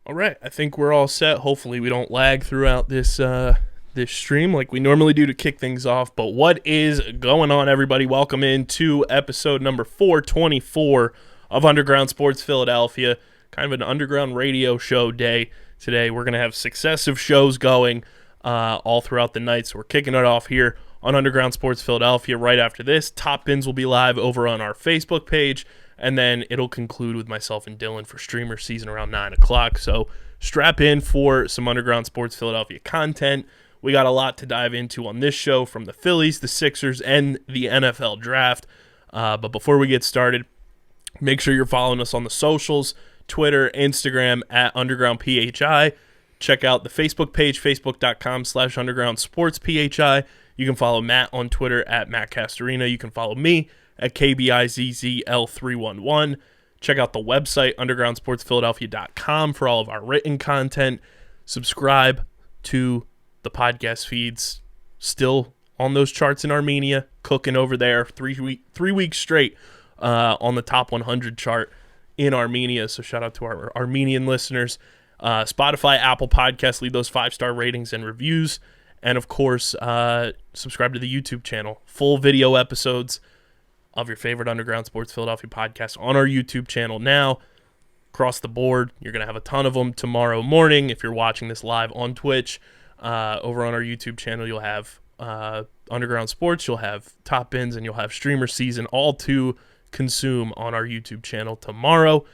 All right, I think we're all set. Hopefully we don't lag throughout this this stream like we normally do to kick things off. But what is going on, everybody? Welcome into episode number 424 of Underground Sports Philadelphia. Kind of an underground radio show day today. We're going to have successive shows going all throughout the night. So we're kicking it off here on Underground Sports Philadelphia right after this. Top Bins will be live over on our Facebook page. And then it'll conclude with myself and Dylan for streamer season around 9 o'clock. So strap in for some Underground Sports Philadelphia content. We got a lot to dive into on this show from the Phillies, the Sixers, and the NFL draft. But before we get started, make sure you're following us on the socials, Twitter, Instagram, at UndergroundPHI. Check out the Facebook page, facebook.com/UndergroundSportsPHI. You can follow Matt on Twitter at Matt Castorina. You can follow me at KBIZZL311. Check out the website, undergroundsportsphiladelphia.com, for all of our written content. Subscribe to the podcast feeds. Still on those charts in Armenia, cooking over there 3 weeks straight on the top 100 chart in Armenia. So shout out to our Armenian listeners. Spotify, Apple Podcasts, leave those 5-star ratings and reviews. And of course, subscribe to the YouTube channel. Full video episodes of your favorite Underground Sports Philadelphia podcast on our YouTube channel now. Across the board, you're going to have a ton of them tomorrow morning. If you're watching this live on Twitch, over on our YouTube channel, you'll have Underground Sports, you'll have Top Bins, and you'll have Streamer Season, all to consume on our YouTube channel tomorrow.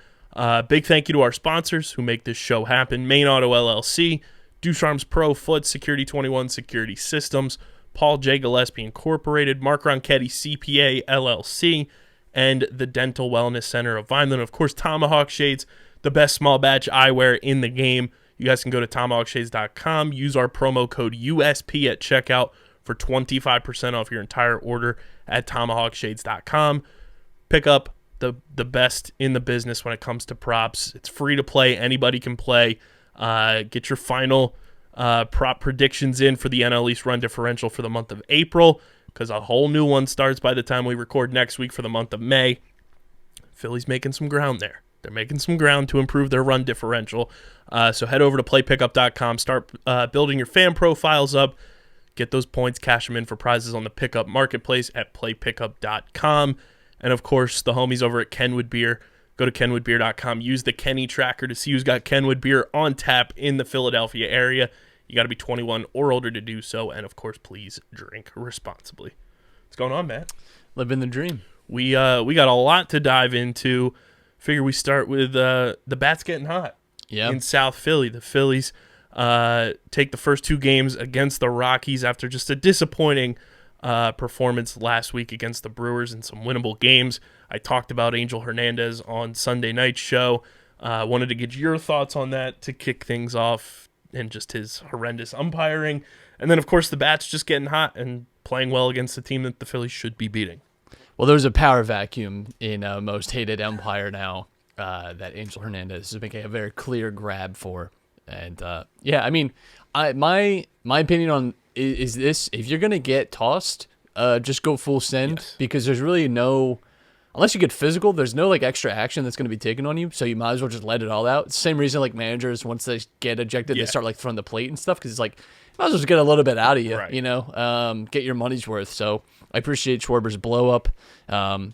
Big thank you to our sponsors who make this show happen. Main Auto LLC, Ducharme's Pro Foot, Security 21 Security Systems, Paul J. Gillespie Incorporated, Mark Ronchetti CPA LLC, and the Dental Wellness Center of Vineland. Of course, Tomahawk Shades, the best small batch eyewear in the game. You guys can go to tomahawkshades.com, use our promo code USP at checkout for 25% off your entire order at tomahawkshades.com. Pick up the best in the business when it comes to props. It's free to play. Anybody can play. Get your final prop predictions in for the NL East run differential for the month of April, because a whole new one starts by the time we record next week for the month of May. Philly's making some ground there. They're making some ground to improve their run differential. So head over to playpickup.com, start building your fan profiles up, get those points, cash them in for prizes on the pickup marketplace at playpickup.com. And of course, the homies over at Kenwood Beer. Go to kenwoodbeer.com, use the Kenny tracker to see who's got Kenwood Beer on tap in the Philadelphia area. You got to be 21 or older to do so, and of course, please drink responsibly. What's going on, Matt? Living the dream. We got a lot to dive into. Figure we start with the bats getting hot in South Philly. The Phillies take the first 2 games against the Rockies after just a disappointing performance last week against the Brewers in some winnable games. I talked about Angel Hernandez on Sunday night's show. Wanted to get your thoughts on that to kick things off, and just his horrendous umpiring. And then, of course, the bats just getting hot and playing well against the team that the Phillies should be beating. Well, there's a power vacuum in most hated umpire now that Angel Hernandez is making a very clear grab for. And, I mean, my opinion on is this: if you're going to get tossed, just go full send, because there's really no... Unless you get physical, there's no extra action that's going to be taken on you, so you might as well just let it all out. It's the same reason managers, once they get ejected, they start throwing the plate and stuff, because it's you might as well just get a little bit out of you, right. Get your money's worth. So I appreciate Schwarber's blow up.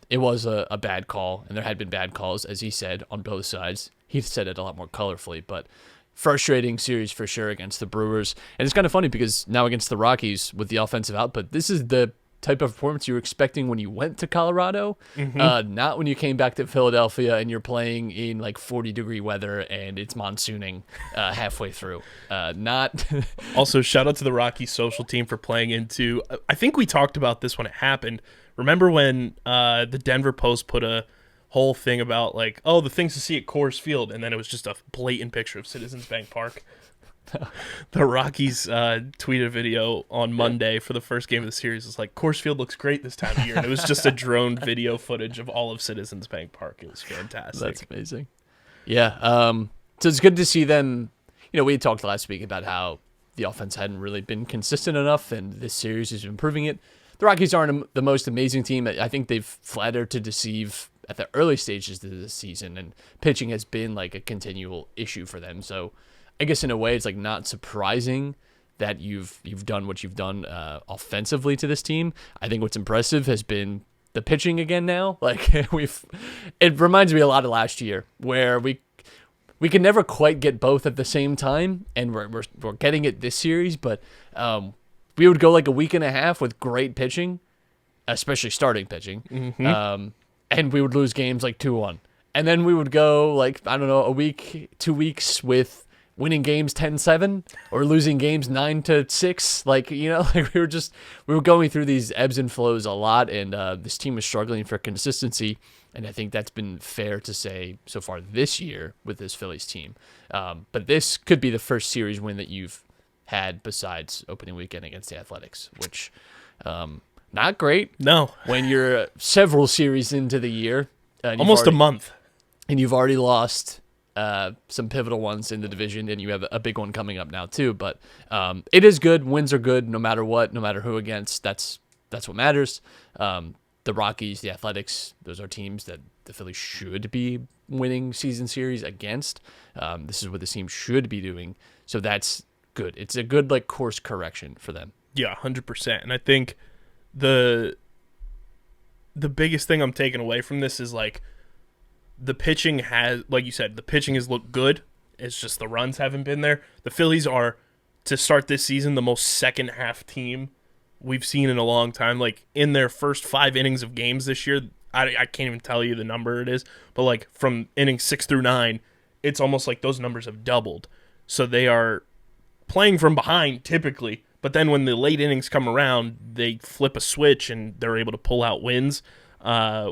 It was a bad call, and there had been bad calls, as he said, on both sides. He said it a lot more colorfully, but frustrating series for sure against the Brewers. And it's kind of funny because now against the Rockies with the offensive output, this is the type of performance you were expecting when you went to Colorado, not when you came back to Philadelphia and you're playing in 40-degree weather and it's monsooning halfway through. Also, shout out to the Rockies social team for playing into... I think we talked about this when it happened. Remember when the Denver Post put a whole thing about the things to see at Coors Field, and then it was just a blatant picture of Citizens Bank Park? The Rockies tweeted a video on Monday for the first game of the series. It's Coors Field looks great this time of year, and it was just a drone video footage of all of Citizens Bank Park. It was fantastic. That's amazing. Yeah. So it's good to see them. We talked last week about how the offense hadn't really been consistent enough, and this series is improving it. The Rockies aren't the most amazing team. I think they've flattered to deceive at the early stages of the season, and pitching has been like a continual issue for them. So I guess in a way it's like not surprising that you've done what you've done offensively to this team. I think what's impressive has been the pitching again now. Like it reminds me a lot of last year where we can never quite get both at the same time, and we're getting it this series, but we would go like a week and a half with great pitching, especially starting pitching, and we would lose games like 2-1. And then we would go like, I don't know, a week, 2 weeks with winning games 10-7 or losing games 9-6. Like, like we were going through these ebbs and flows a lot, and this team was struggling for consistency. And I think that's been fair to say so far this year with this Phillies team. But this could be the first series win that you've had besides opening weekend against the Athletics, which not great. No. When you're several series into the year. Almost a month. And you've already lost some pivotal ones in the division, and you have a big one coming up now too. But it is good. Wins are good no matter what, no matter who against. That's what matters. The Rockies, the Athletics, those are teams that the Phillies should be winning season series against. This is what the team should be doing. So that's good. It's a good like course correction for them. Yeah, 100%. And I think the biggest thing I'm taking away from this is like the pitching has, like you said, the pitching has looked good. It's just the runs haven't been there. The Phillies are, to start this season, the most second half team we've seen in a long time. Like in their first 5 innings of games this year, I can't even tell you the number it is, but like from innings 6 through 9, it's almost like those numbers have doubled. So they are playing from behind typically, but then when the late innings come around, they flip a switch and they're able to pull out wins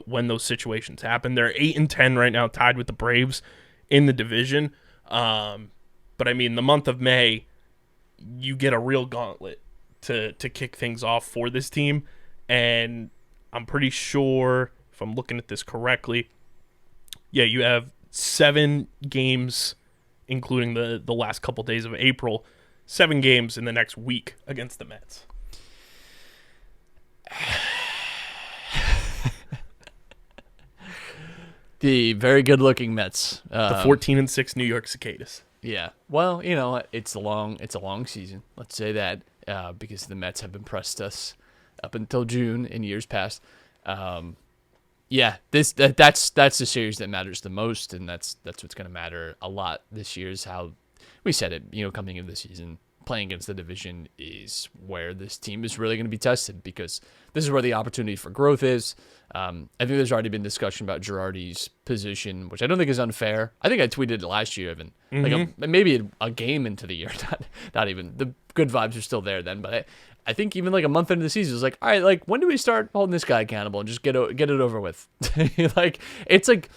when those situations happen. They're 8-10 right now, tied with the Braves in the division. But I mean, the month of May, you get a real gauntlet to kick things off for this team, and I'm pretty sure, if I'm looking at this correctly, yeah, you have 7 games, including the last couple days of April, 7 games in the next week against the Mets. The very good-looking Mets. The 14-6 New York Cicadas. Yeah. Well, it's a long season. Let's say that. Because the Mets have impressed us up until June in years past. Yeah, that's the series that matters the most, and that's what's going to matter a lot this year. Is how we said it. Coming into the season, playing against the division is where this team is really going to be tested, because this is where the opportunity for growth is. I think there's already been discussion about Girardi's position, which I don't think is unfair. I think I tweeted it last year, even maybe a game into the year. Not even the good vibes are still there then, but I think even like a month into the season, it was like, all right, like when do we start holding this guy accountable and just get it over with? Like it's like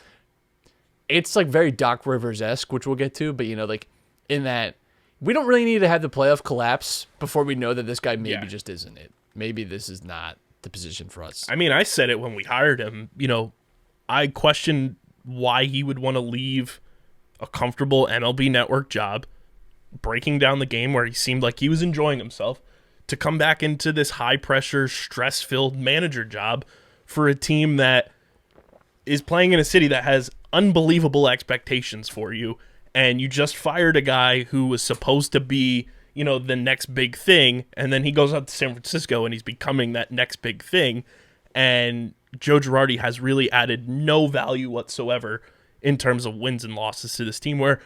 very Doc Rivers-esque, which we'll get to, but like in that we don't really need to have the playoff collapse before we know that this guy maybe just isn't it. Maybe this is not the position for us. I mean, I said it when we hired him. I questioned why he would want to leave a comfortable MLB Network job, breaking down the game where he seemed like he was enjoying himself, to come back into this high-pressure, stress-filled manager job for a team that is playing in a city that has unbelievable expectations for you, and you just fired a guy who was supposed to be, the next big thing, and then he goes out to San Francisco and he's becoming that next big thing, and Joe Girardi has really added no value whatsoever in terms of wins and losses to this team, where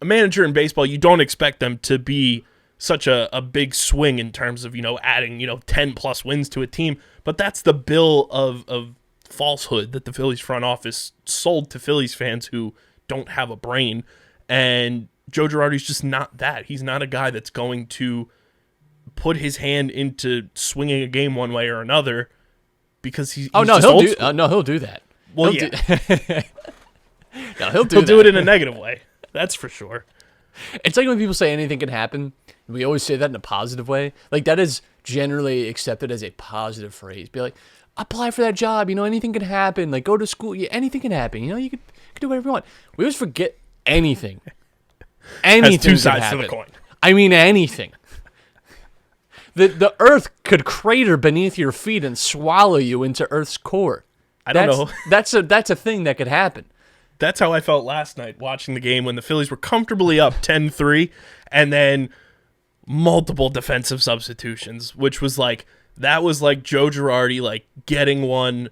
a manager in baseball, you don't expect them to be such a big swing in terms of, adding, 10-plus wins to a team, but that's the bill of falsehood that the Phillies front office sold to Phillies fans who don't have a brain, and Joe Girardi's just not that. He's not a guy that's going to put his hand into swinging a game one way or another, because he's he'll do that. Well, he'll he'll do it in a negative way. That's for sure. It's like when people say anything can happen. We always say that in a positive way. Like that is generally accepted as a positive phrase. Be like, apply for that job. Anything can happen. Like go to school. Yeah, anything can happen. You could do whatever you want. We always forget anything. Anything has two sides to the coin. I mean, anything. The earth could crater beneath your feet and swallow you into Earth's core. I don't know. That's a thing that could happen. That's how I felt last night watching the game when the Phillies were comfortably up 10-3 and then multiple defensive substitutions, which was like, that was like Joe Girardi like getting one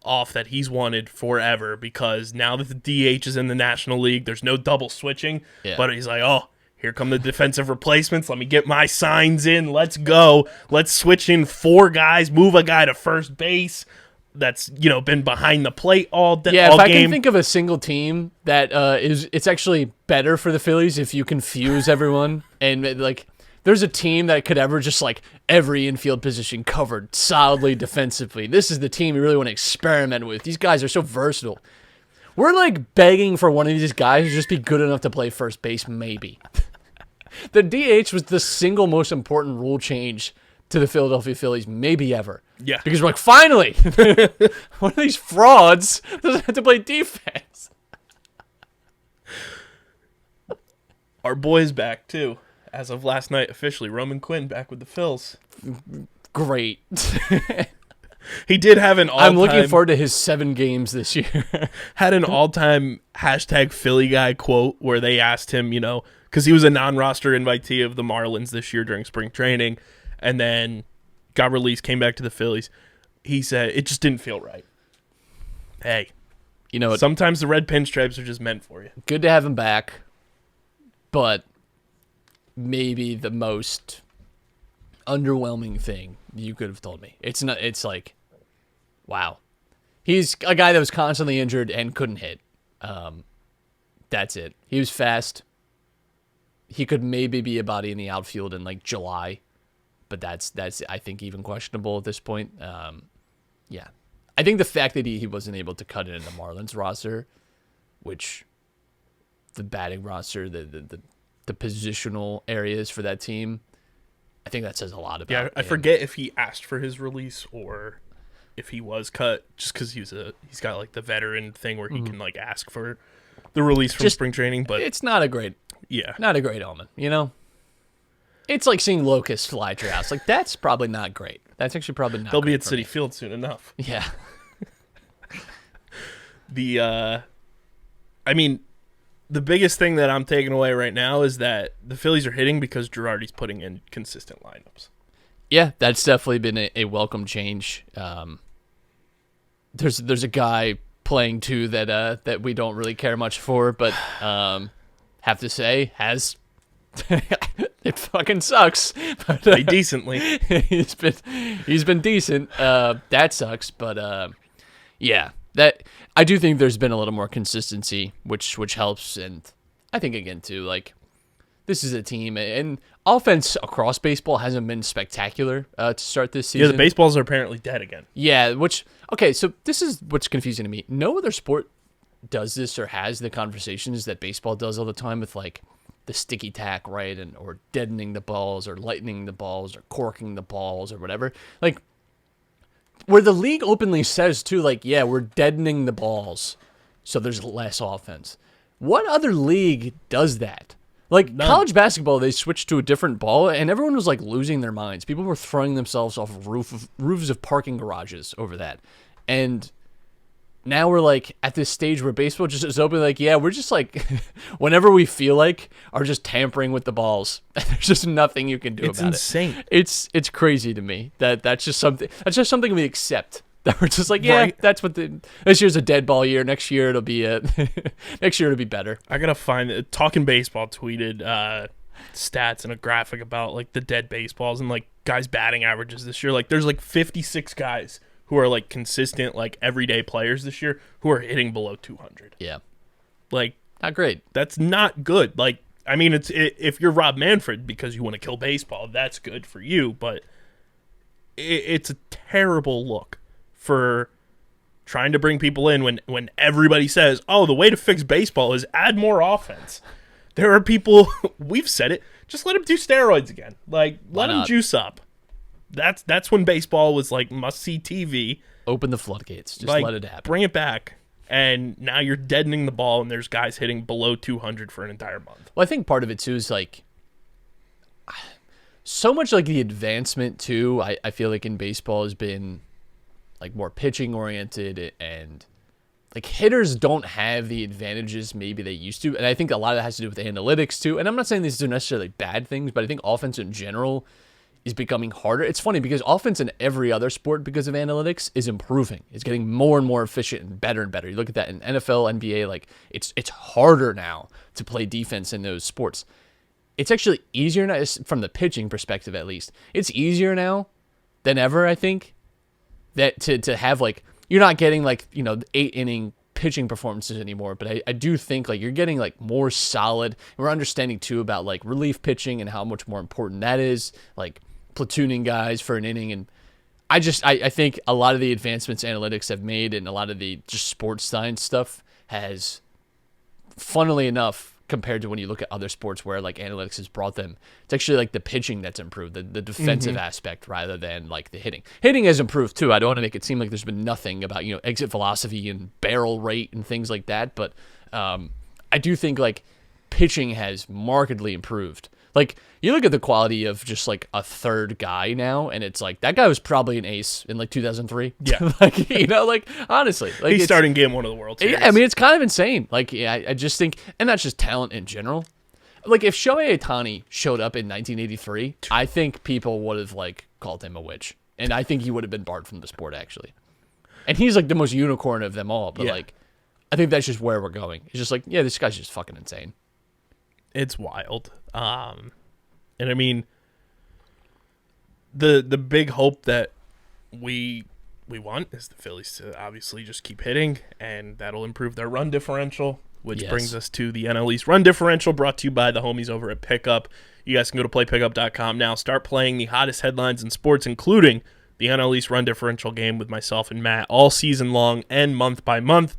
off that he's wanted forever, because now that the DH is in the National League, there's no double switching. Yeah. But he's like, oh, here come the defensive replacements. Let me get my signs in. Let's go. Let's switch in 4 guys, move a guy to first base that's, been behind the plate all day. Yeah, all if I game. can think of a single team that it's actually better for the Phillies if you confuse everyone, and like there's a team that could ever just like every infield position covered solidly defensively. This is the team you really want to experiment with. These guys are so versatile. We're like begging for one of these guys to just be good enough to play first base, maybe. The DH was the single most important rule change to the Philadelphia Phillies, maybe ever. Yeah. Because we're like, finally, one of these frauds doesn't have to play defense. Our boy's back, too. As of last night, officially, Roman Quinn back with the Phils. Great. He did have an all-time... I'm looking forward to his 7 games this year. Had an all-time hashtag Philly guy quote where they asked him, because he was a non-roster invitee of the Marlins this year during spring training, and then got released, came back to the Phillies. He said, it just didn't feel right. Hey. Sometimes the red pinstripes are just meant for you. Good to have him back, but maybe the most underwhelming thing you could have told me. It's not. It's like, wow. He's a guy that was constantly injured and couldn't hit. That's it. He was fast. He could maybe be a body in the outfield in like July, but that's I think even questionable at this point. Yeah, I think the fact that he wasn't able to cut it in the Marlins roster, which the batting roster, the positional areas for that team, I think that says a lot about. Yeah, I forget if he asked for his release or if he was cut, just because he's got like the veteran thing where he can like ask for the release from spring training. But it's not a great omen, It's like seeing locusts fly at your house. Like, that's probably not great. That's actually probably not. They'll be great at for Citi me. Field soon enough. Yeah. The biggest thing that I'm taking away right now is that the Phillies are hitting because Girardi's putting in consistent lineups. Yeah, that's definitely been a welcome change. There's a guy playing too that we don't really care much for, but have to say has it fucking sucks. But Play decently. he's been decent. That sucks, but yeah. That I do think there's been a little more consistency, which helps, and I think again too, like, this is a team, and offense across baseball hasn't been spectacular to start this season. Yeah, the baseballs are apparently dead again. Yeah, so this is what's confusing to me. No other sport does this or has the conversations that baseball does all the time with like the sticky tack, right, or deadening the balls or lightening the balls or corking the balls or whatever. Like, where the league openly says, too, like, yeah, we're deadening the balls so there's less offense. What other league does that? Like, None. College basketball, they switched to a different ball, and everyone was, like, losing their minds. People were throwing themselves off of roofs of parking garages over that. And now we're, like, at this stage where baseball just is open, like, yeah, we're just, like, whenever we feel like, are just tampering with the balls. There's just nothing you can do about insane. it. It's crazy to me that's just something we accept. That we're just like, yeah, right. That's what this year's a dead ball year. Next year it'll be better. I gotta find it. Talking Baseball tweeted stats and a graphic about like the dead baseballs and like guys' batting averages this year. Like, there's like 56 guys who are like consistent, like everyday players this year who are hitting below 200. Yeah, like, not great. That's not good. Like, I mean, if you're Rob Manfred because you want to kill baseball, that's good for you. But it's a terrible look for trying to bring people in when everybody says, "Oh, the way to fix baseball is add more offense." There are people, we've said it, just let him do steroids again. Like, let him juice up. That's when baseball was like must-see TV. Open the floodgates. Just like, let it happen. Bring it back. And now you're deadening the ball, and there's guys hitting below 200 for an entire month. Well, I think part of it, too, is like so much like the advancement, too, I feel like in baseball has been like more pitching oriented, and like hitters don't have the advantages maybe they used to. And I think a lot of that has to do with analytics too. And I'm not saying these are necessarily bad things, but I think offense in general is becoming harder. It's funny because offense in every other sport, because of analytics, is improving. It's getting more and more efficient and better and better. You look at that in NFL, NBA, like it's harder now to play defense in those sports. It's actually easier now, from the pitching perspective at least. It's easier now than ever, I think, that to have like, you're not getting like, 8-inning pitching performances anymore, but I do think like you're getting like more solid. And we're understanding too about like relief pitching and how much more important that is, like platooning guys for an inning. And I think a lot of the advancements analytics have made and a lot of the just sports science stuff has, funnily enough, compared to when you look at other sports where like analytics has brought them, it's actually like the pitching that's improved, the defensive aspect rather than like the hitting. Hitting has improved too. I don't want to make it seem like there's been nothing about, exit velocity and barrel rate and things like that. But I do think like pitching has markedly improved. Like you look at the quality of just like a third guy now, and it's like that guy was probably an ace in like 2003. Yeah, like honestly, like he's starting game one of the World Series. Yeah, I mean it's kind of insane. Like I just think, and that's just talent in general. Like if Shohei Ohtani showed up in 1983, I think people would have like called him a witch, and I think he would have been barred from the sport actually. And he's like the most unicorn of them all. But like, I think that's just where we're going. It's just like, yeah, this guy's just fucking insane. It's wild. And I mean, the big hope that we want is the Phillies to obviously just keep hitting, and that'll improve their run differential, which brings us to the NL East run differential, brought to you by the homies over at Pickup. You guys can go to playpickup.com now. Start playing the hottest headlines in sports, including the NL East run differential game with myself and Matt all season long and month by month.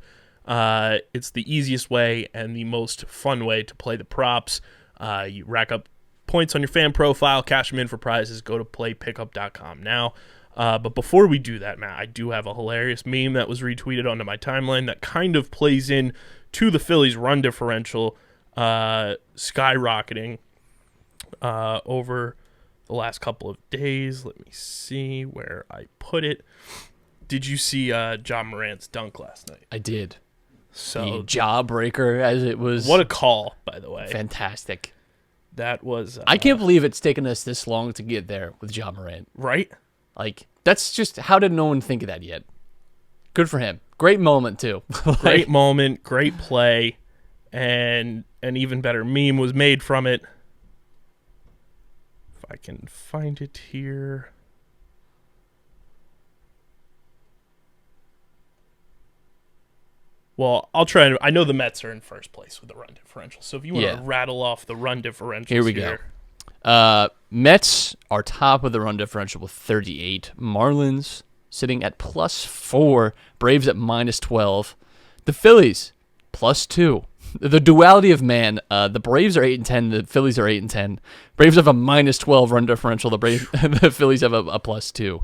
It's the easiest way and the most fun way to play the props. You rack up points on your fan profile, cash them in for prizes. Go to playpickup.com now. But before we do that, Matt, I do have a hilarious meme that was retweeted onto my timeline that kind of plays in to the Phillies run differential skyrocketing over the last couple of days. Let me see where I put it. Did you see John Morant's dunk last night? I did. So the jawbreaker, as it was. What a call, by the way. Fantastic. That was. I can't believe it's taken us this long to get there with John Morant. Right? Like, that's just, how did no one think of that yet? Good for him. Great moment, too. Great moment, great play, and an even better meme was made from it. If I can find it here. Well, I'll try. I know the Mets are in first place with the run differential. So if you want to rattle off the run differentials here we go. Mets are top of the run differential with 38. Marlins sitting at +4. Braves at -12. The Phillies +2. The duality of man. The Braves are 8-10. The Phillies are 8-10. Braves have a -12 run differential. The Phillies have a +2.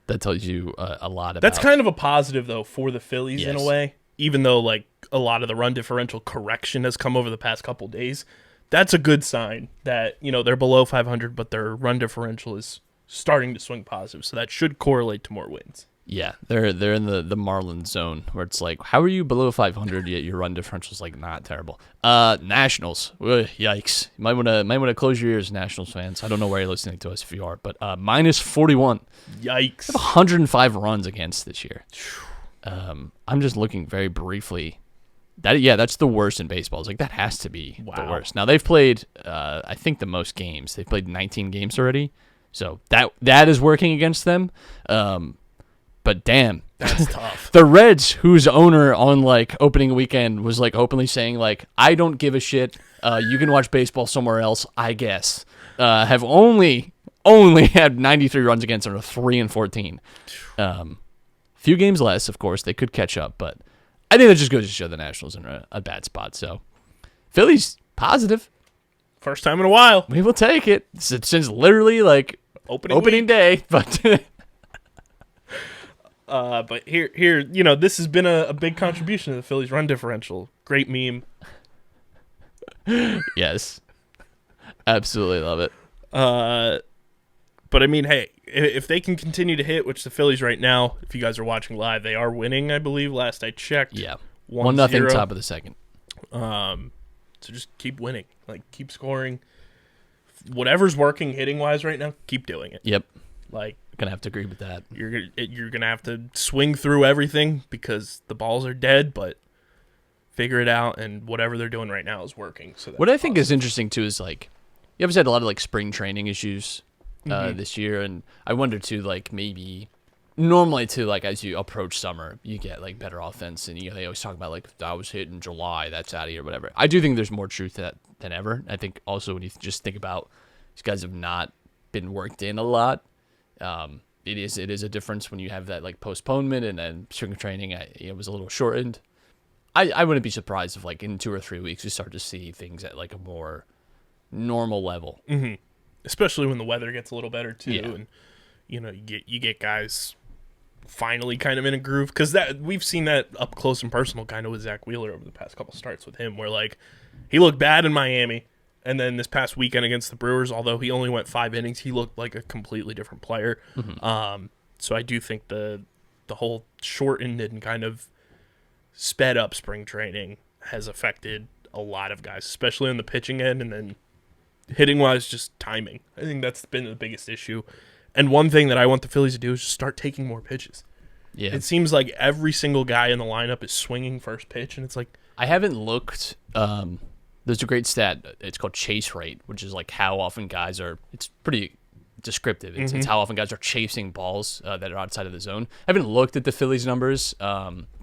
That tells you a lot about. That's kind of a positive though for the Phillies in a way. Even though like a lot of the run differential correction has come over the past couple days, that's a good sign that they're below 500, but their run differential is starting to swing positive. So that should correlate to more wins. Yeah, they're in the Marlins zone where it's like, how are you below 500 yet your run differential is like not terrible. Nationals, ugh, yikes! You might want to close your ears, Nationals fans. I don't know where you're listening to us if you are, but -41. Yikes! They have 105 runs against this year. I'm just looking very briefly. That's the worst in baseball. It's like that has to be the worst. Now they've played, I think the most games. They've played 19 games already, so that is working against them. But damn, that's tough. The Reds, whose owner on like opening weekend was like openly saying like, I don't give a shit. You can watch baseball somewhere else, I guess. Have only had 93 runs against them, 3-14. Few games less, of course. They could catch up, but I think that just goes to show the Nationals in a bad spot. So, Phillies, positive. First time in a while. We will take it. Since literally, like, opening day. But but here, this has been a big contribution to the Phillies run differential. Great meme. Yes. Absolutely love it. But I mean, hey, if they can continue to hit, which the Phillies right now, if you guys are watching live, they are winning, I believe. Last I checked. Yeah. 1-0. Top of the second. So just keep winning. Like, keep scoring. Whatever's working hitting-wise right now, keep doing it. Yep. Like, Gonna have to agree with that. You're gonna have to swing through everything because the balls are dead, but figure it out, and whatever they're doing right now is working. So what I think is interesting too is like you have had a lot of like spring training issues this year, and I wonder too, like maybe normally too, like as you approach summer, you get like better offense, and they always talk about like if I was hit in July, that's out of here, whatever. I do think there's more truth to that than ever. I think also when you just think about these guys have not been worked in a lot. It is a difference when you have that like postponement and then spring training. It was a little shortened. I wouldn't be surprised if like in 2 or 3 weeks we start to see things at like a more normal level. Mm-hmm. Especially when the weather gets a little better too, Yeah. and you get guys finally kind of in a groove, because that we've seen that up close and personal kind of with Zach Wheeler over the past couple starts with him, where like he looked bad in Miami. And then this past weekend against the Brewers, although he only went 5 innings, he looked like a completely different player. Mm-hmm. So I do think the whole shortened and kind of sped up spring training has affected a lot of guys, especially on the pitching end, and then hitting wise, just timing. I think that's been the biggest issue. And one thing that I want the Phillies to do is just start taking more pitches. Yeah, it seems like every single guy in the lineup is swinging first pitch, and it's like I haven't looked. There's a great stat. It's called chase rate, which is like how often guys are. It's pretty descriptive. It's how often guys are chasing balls that are outside of the zone. I haven't looked at the Phillies numbers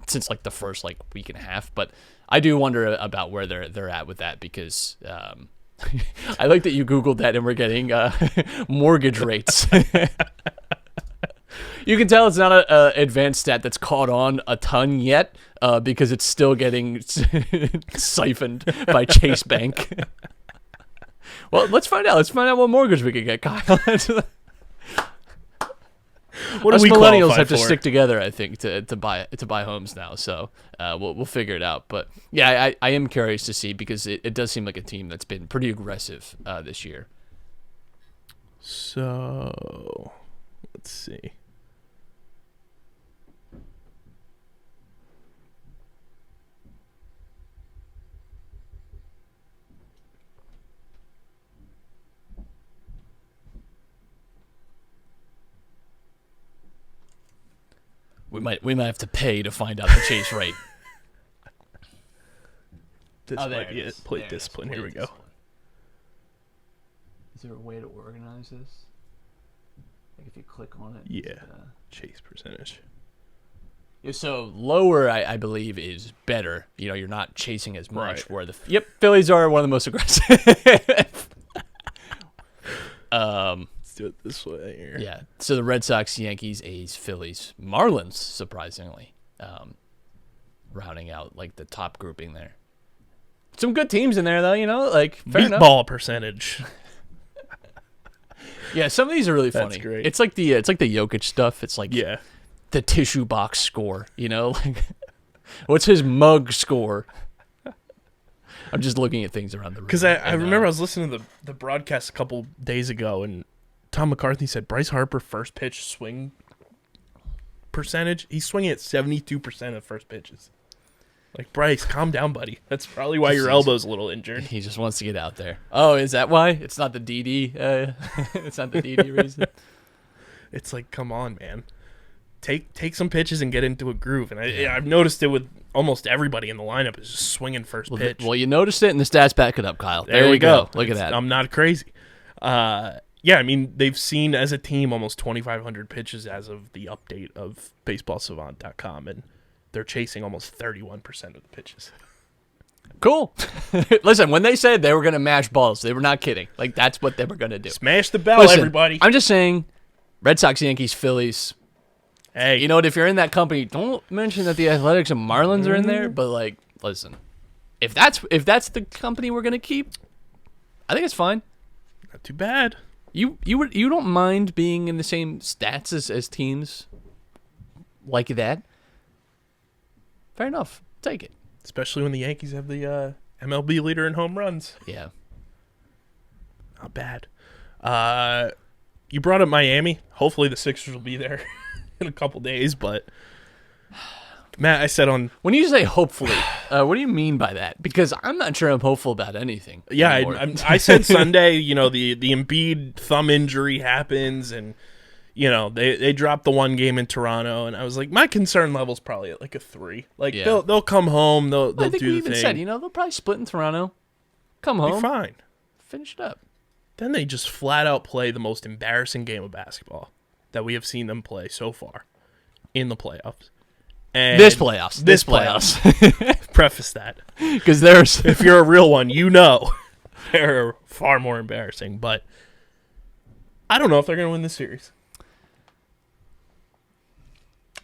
since like the first like week and a half, but I do wonder about where they're at with that, because I like that you Googled that and we're getting mortgage rates. You can tell it's not an advanced stat that's caught on a ton yet, because it's still getting siphoned by Chase Bank. Well, let's find out. Let's find out what mortgage we can get, Kyle. what do Us we millennials have for? to stick together, I think, to buy homes now. So we'll figure it out. But yeah, I am curious to see, because it does seem like a team that's been pretty aggressive this year. So let's see. We might have to pay to find out the chase rate. This might be it. Plate discipline. Here we go. Is there a way to organize this? Like if you click on it. Yeah. Chase percentage. Yeah, so lower, I believe, is better. You're not chasing as much. Right. Where Phillies are one of the most aggressive. Let's do it this way here. Yeah. So the Red Sox, Yankees, A's, Phillies, Marlins, surprisingly, rounding out like the top grouping there. Some good teams in there, though. Like fair enough. Meatball percentage. Yeah, some of these are really funny. That's great. It's like the Jokic stuff. It's like the tissue box score. Like what's his mug score? I'm just looking at things around the room. Because I remember I was listening to the broadcast a couple days ago, and Tom McCarthy said Bryce Harper first pitch swing percentage. He's swinging at 72% of first pitches. Like, Bryce, calm down, buddy. That's probably why your elbow's a little injured. He just wants to get out there. Oh, is that why? It's not the DD. It's not the DD reason. It's like, come on, man. Take some pitches and get into a groove. And I've noticed it with almost everybody in the lineup is just swinging first pitch. Well, you noticed it, and the stats back it up, Kyle. There we go. Look at that. I'm not crazy. Yeah, I mean, they've seen as a team almost 2,500 pitches as of the update of BaseballSavant.com, and they're chasing almost 31% of the pitches. Cool. Listen, when they said they were going to mash balls, they were not kidding. Like, that's what they were going to do. Smash the bell, everybody. I'm just saying, Red Sox, Yankees, Phillies. Hey. You know what? If you're in that company, don't mention that the Athletics and Marlins are in there. But, like, listen, if that's the company we're going to keep, I think it's fine. Not too bad. You don't mind being in the same stats as teams like that? Fair enough. Take it. Especially when the Yankees have the MLB leader in home runs. Yeah. Not bad. You brought up Miami. Hopefully the Sixers will be there in a couple days. But Matt, I said on when you say hopefully, what do you mean by that? Because I'm not sure I'm hopeful about anything. Yeah, anymore. I said Sunday. You know, the Embiid thumb injury happens, and you know they dropped the one game in Toronto, and I was like, my concern level's probably at like a 3. Like they'll come home, they'll I think do we the even thing. said, they'll probably split in Toronto, come Be home, fine. finish it up. Then they just flat out play the most embarrassing game of basketball that we have seen them play so far in the playoffs. And This playoffs. Preface that. Because there's If you're a real one, you know they're far more embarrassing. But I don't know if they're going to win this series.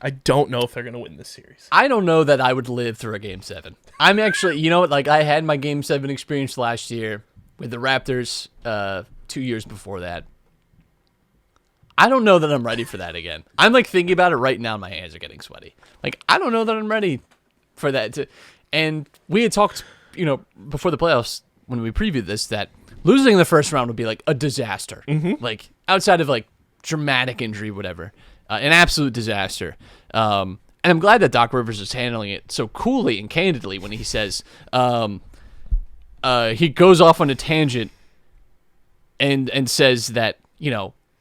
I don't know if they're going to win this series. I don't know that I would live through a Game 7. I'm actually, you know what, like I had my Game 7 experience last year with the Raptors 2 years before that. I don't know that I'm ready for that again. I'm like thinking about it right now. My hands are getting sweaty. Like, I don't know that I'm ready for that. And we had talked, before the playoffs when we previewed this, that losing the first round would be like a disaster. Mm-hmm. Like outside of like dramatic injury, whatever, an absolute disaster. And I'm glad that Doc Rivers is handling it so coolly and candidly when he says, he goes off on a tangent and says that,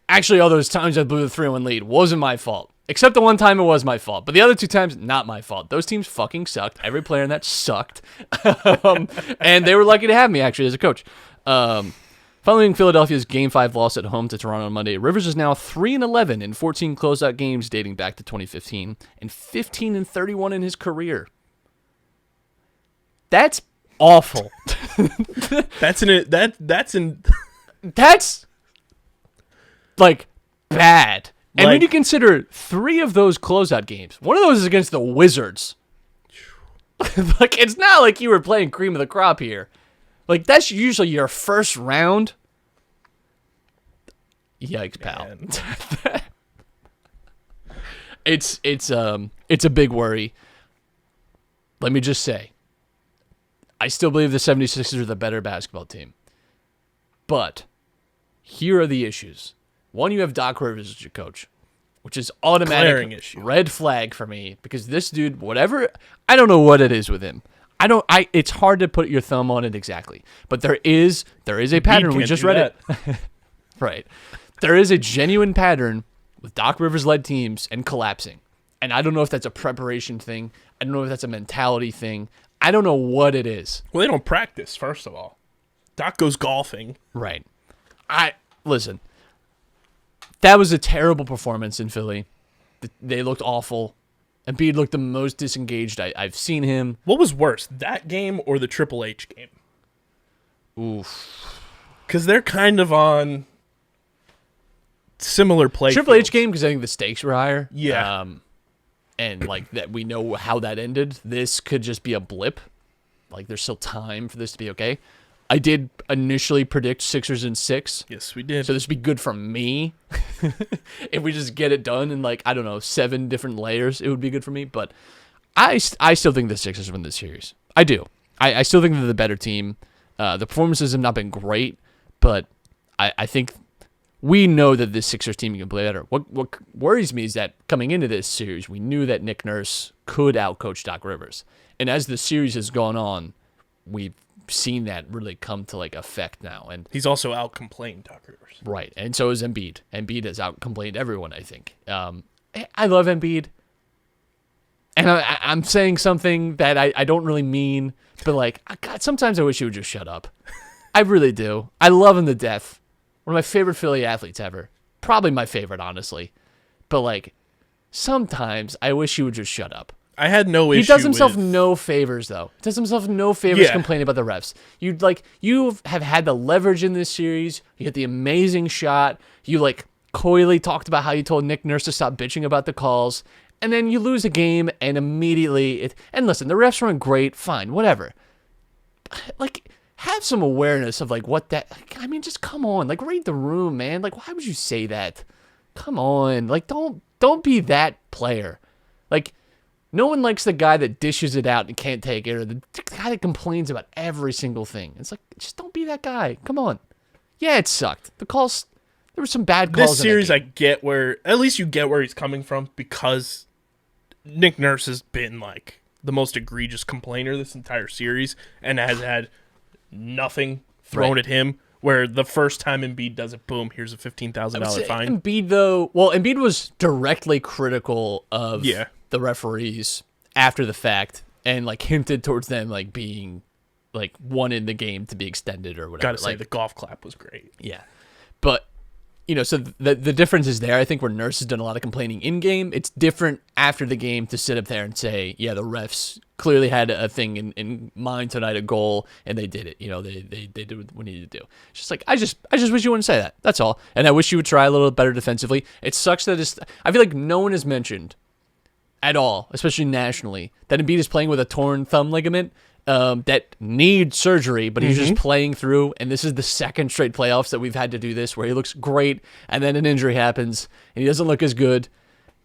actually all those times I blew the 3-1 lead wasn't my fault. Except the one time it was my fault. But the other 2 times, not my fault. Those teams fucking sucked. Every player in that sucked. And they were lucky to have me, actually, as a coach. Following Philadelphia's Game 5 loss at home to Toronto on Monday, Rivers is now 3-11 in 14 closeout games dating back to 2015 and 15-31 in his career. That's awful. That's like bad. And when Like- you consider 3 of those closeout games, one of those is against the Wizards. Like, it's not like you were playing cream of the crop here. Like, that's usually your first round. Yikes, pal. It's a big worry. Let me just say, I still believe the 76ers are the better basketball team. But here are the issues. One, you have Doc Rivers as your coach, which is automatic Glaring issue. red flag for me because this dude, whatever, I don't know what it is with him. It's hard to put your thumb on it exactly, but there is a pattern. We just read it. Right. There is a genuine pattern with Doc Rivers led teams and collapsing. And I don't know if that's a preparation thing. I don't know if that's a mentality thing. I don't know what it is. Well, they don't practice, first of all. Doc goes golfing. Right. Listen. That was a terrible performance in Philly. They looked awful. Embiid looked the most disengaged I've seen him. What was worse, that game or the Triple H game? Oof. Because they're kind of on similar play Triple H fields. game because I think the stakes were higher. Yeah. And like that, we know how that ended. This could just be a blip. Like there's still time for this to be okay. I did initially predict Sixers in 6. Yes, we did. So this would be good for me. If we just get it done in like, I don't know, 7 different layers, it would be good for me. But I still think the Sixers win this series. I do. I still think they're the better team. The performances have not been great, but I think we know that this Sixers team can play better. What worries me is that coming into this series, we knew that Nick Nurse could outcoach Doc Rivers. And as the series has gone on, we've seen that really come to like effect now. And he's also out-complained Doc Rivers. right, and so is Embiid. Embiid has out-complained everyone, I think. I love Embiid. And I'm saying something that I don't really mean, but like, God, sometimes I wish he would just shut up. I really do. I love him to death. One of my favorite Philly athletes ever. Probably my favorite, honestly. But like, sometimes I wish he would just shut up. I had no issue. He does himself with... no favors, though. He does himself no favors complaining about the refs. You have had the leverage in this series. You hit the amazing shot. You like coyly talked about how you told Nick Nurse to stop bitching about the calls, and then you lose a game, and immediately and listen, the refs weren't great. Fine, whatever. Like, have some awareness of like what that. I mean, just come on, like read the room, man. Like, why would you say that? Come on, like don't be that player. Like. No one likes the guy that dishes it out and can't take it, or the guy that complains about every single thing. It's like, just don't be that guy. Come on. Yeah, it sucked. The calls there were some bad calls. This series, I get where, at least you get where he's coming from, because Nick Nurse has been like the most egregious complainer this entire series and has had nothing thrown at him. Where the first time Embiid does it, boom, here's a $15,000 fine. Embiid, though, Embiid was directly critical of the referees after the fact and like hinted towards them like being like wanted the game to be extended or whatever. Gotta say, the golf clap was great. Yeah. But, so the difference is there. I think where Nurse has done a lot of complaining in game, it's different after the game to sit up there and say, yeah, the refs clearly had a thing in mind tonight, a goal, and they did it. They did what we needed to do. It's just like, I just wish you wouldn't say that. That's all. And I wish you would try a little better defensively. It sucks that I feel like no one has mentioned at all, especially nationally, that Embiid is playing with a torn thumb ligament that needs surgery, but he's just playing through. And this is the second straight playoffs that we've had to do this, where he looks great, and then an injury happens, and he doesn't look as good.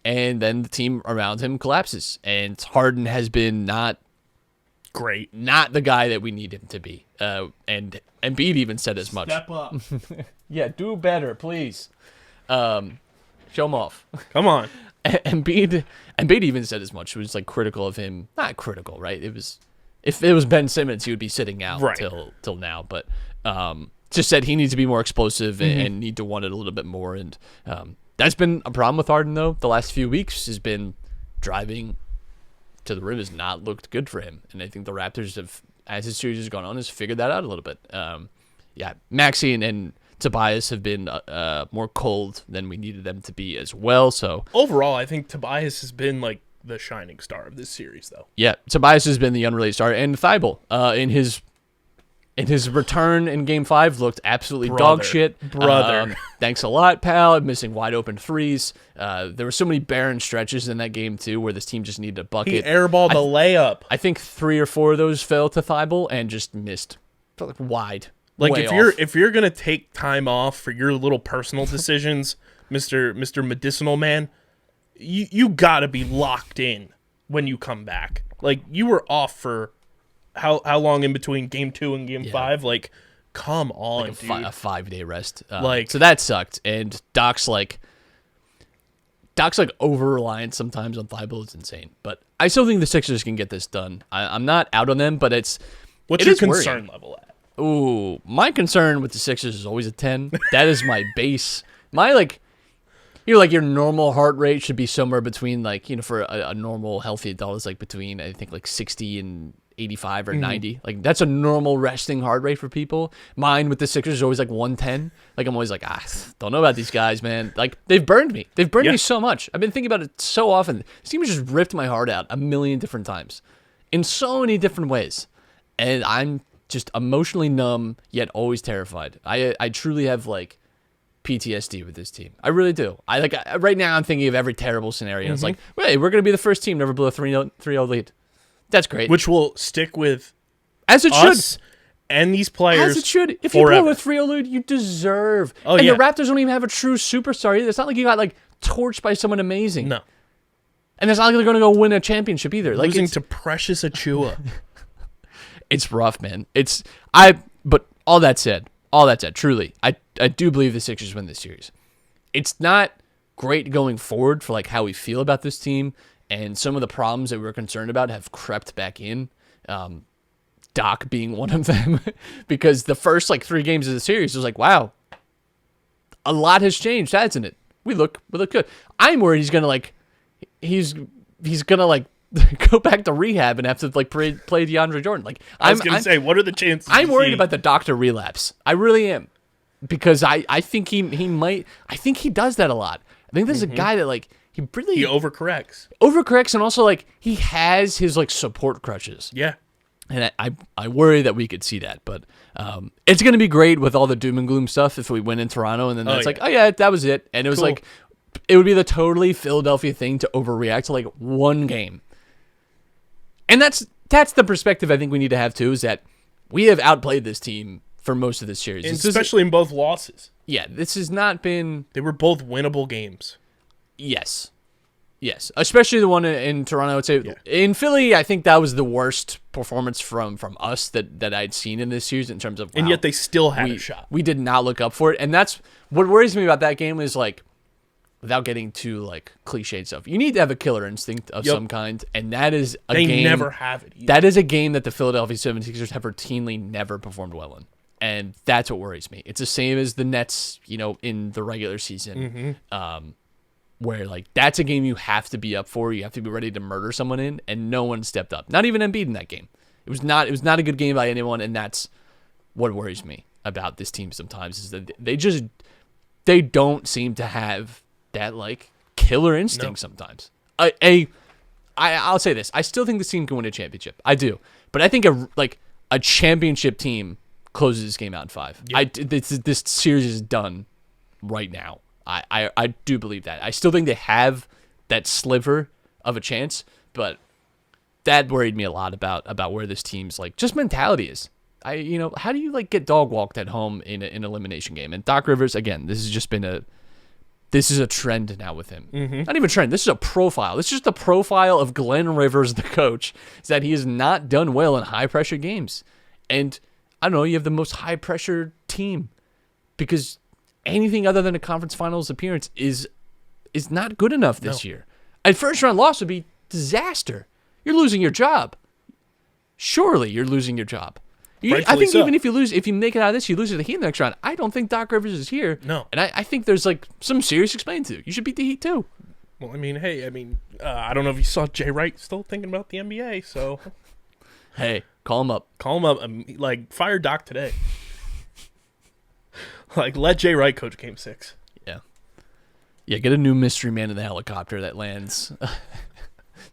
And then the team around him collapses. And Harden has been not great. Not the guy that we need him to be. And Embiid even said as much. Step up. Yeah, do better, please. Show him off. Come on. Embiid even said as much. It was like critical of him. Not critical, right? It was, if it was Ben Simmons, he would be sitting out till now. But just said he needs to be more explosive and need to want it a little bit more. And that's been a problem with Harden, though. The last few weeks has been driving to the rim has not looked good for him. And I think the Raptors have, as his series has gone on, has figured that out a little bit. Maxey and Tobias have been more cold than we needed them to be as well. So overall, I think Tobias has been like the shining star of this series, though. Yeah, Tobias has been the unrelated star. And Thibault, in his return in Game 5, looked absolutely dog shit. Thanks a lot, pal. Missing wide open threes. There were so many barren stretches in that game, too, where this team just needed a bucket. He airballed a layup. I think 3 or 4 of those fell to Thibault and just missed. Felt like wide. Like, if you're going to take time off for your little personal decisions, Mr. Medicinal Man, you got to be locked in when you come back. Like, you were off for how long in between Game 2 and Game 5? Like, come on, like dude. A 5-day rest. So that sucked. And Doc's over-reliant sometimes on Thibault. It's insane. But I still think the Sixers can get this done. I'm not out on them, but What's your concern level at? Ooh, my concern with the Sixers is always a 10. That is my base. Your normal heart rate should be somewhere between, for a normal healthy adult is between, I think, 60 and 85 or 90. Like, that's a normal resting heart rate for people. Mine with the Sixers is always 110. I'm always don't know about these guys, man. They've burned me. They've burned me so much. I've been thinking about it so often. This team has just ripped my heart out a million different times in so many different ways. And I'm just emotionally numb, yet always terrified. I truly have PTSD with this team. I really do. Right now I'm thinking of every terrible scenario. It's hey, we're going to be the first team to ever blow a 3-0 lead. That's great. Which will stick with as it us should. And these players. As it should. If forever. You blow a 3-0 lead, you deserve. The Raptors don't even have a true superstar either. It's not like you got torched by someone amazing. No. And it's not like they're going to go win a championship either. Losing to Precious Achua. It's rough, man. But all that said, truly, I do believe the Sixers win this series. It's not great going forward for how we feel about this team, and some of the problems that we were concerned about have crept back in. Doc being one of them, because the first 3 games of the series was wow, a lot has changed, hasn't it? We look good. I'm worried he's gonna he's gonna go back to rehab and have to play DeAndre Jordan. I was gonna say, what are the chances? I'm worried about the doctor relapse. I really am, because I think he might. I think he does that a lot. I think this is a guy that he overcorrects, and also he has his support crutches. Yeah, and I worry that we could see that, but it's gonna be great with all the doom and gloom stuff if we win in Toronto, and then that was it, and it was it would be the totally Philadelphia thing to overreact to one game. And that's the perspective I think we need to have, too, is that we have outplayed this team for most of this series. Especially in both losses. Yeah, this has not been... They were both winnable games. Yes. Yes, especially the one in Toronto. I would say in Philly, I think that was the worst performance from us that I'd seen in this series in terms of. And yet they still had a shot. We did not look up for it, and that's what worries me about that game. Is like, without getting too like cliched stuff, you need to have a killer instinct of some kind, and that is a game. They never have it either. That is a game that the Philadelphia 76ers have routinely never performed well in, and that's what worries me. It's the same as the Nets, in the regular season. Where like that's a game you have to be up for, you have to be ready to murder someone in, and no one stepped up. Not even Embiid in that game. It was not a good game by anyone, and that's what worries me about this team sometimes is that they don't seem to have that like killer instinct sometimes. I'll say this: I still think this team can win a championship. I do, but I think a championship team closes this game out in 5. Yep. This series is done right now. I do believe that. I still think they have that sliver of a chance, but that worried me a lot about where this team's like just mentality is. How do you like get dog walked at home in an elimination game? And Doc Rivers, again, this is a trend now with him. Not even a trend. This is a profile. This is just the profile of Glenn Rivers, the coach, is that he has not done well in high pressure games. And I don't know, you have the most high pressure team because anything other than a conference finals appearance is not good enough this year. A first round loss would be disaster. You're losing your job. Surely you're losing your job. I think even if you make it out of this, you lose to the Heat in the next round. I don't think Doc Rivers is here. No. And I think there's like some serious explaining to. You should beat the Heat too. Well, I don't know if you saw Jay Wright still thinking about the NBA, so. Hey, call him up. Like, fire Doc today. Like, let Jay Wright coach Game 6. Yeah, get a new mystery man in the helicopter that lands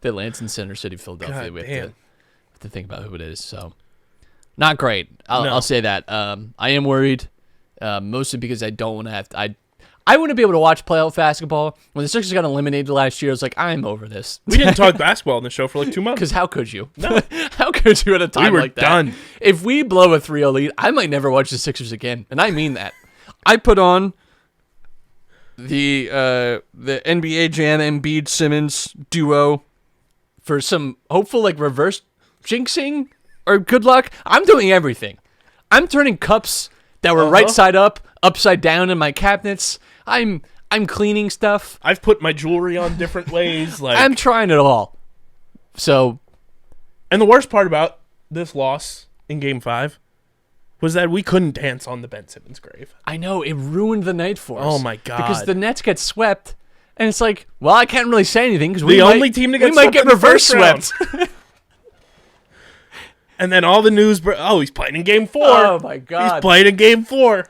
in Center City, Philadelphia. We have to think about who it is. So, not great. I'll say that. I am worried, mostly because I don't want to have to. I wouldn't be able to watch playoff basketball. When the Sixers got eliminated last year, I was like, I'm over this. We didn't talk basketball on the show for like 2 months. Because how could you? No. How could you at a time like that? We were done. If we blow a 3-0 lead, I might never watch the Sixers again. And I mean that. I put on the NBA Jam Embiid Simmons duo for some hopeful like reverse jinxing or good luck. I'm doing everything. I'm turning cups that were right side up, upside down in my cabinets. I'm cleaning stuff. I've put my jewelry on different ways. Like I'm trying it all. So, and the worst part about this loss in Game 5 was that we couldn't dance on the Ben Simmons grave. I know, it ruined the night for us. Oh my God. Because the Nets get swept, and it's like, well, I can't really say anything because we might get reverse swept. And then all the news, he's playing in Game 4. Oh my God. He's playing in Game 4.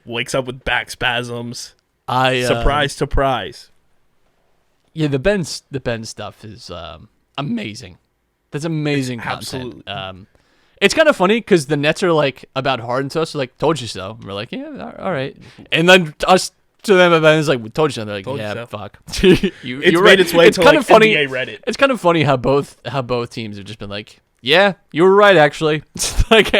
Wakes up with back spasms. Surprise. Yeah, the Ben stuff is amazing. That's amazing content. Absolutely. It's kind of funny because the Nets are like about Harden to us. They're like, told you so. And we're like, yeah, all right. And then us to them, and it's like, we told you so. And they're like, yeah, fuck. It's made its way to like NBA Reddit. It's kind of funny how both teams have just been like, yeah, you were right, actually. It's like,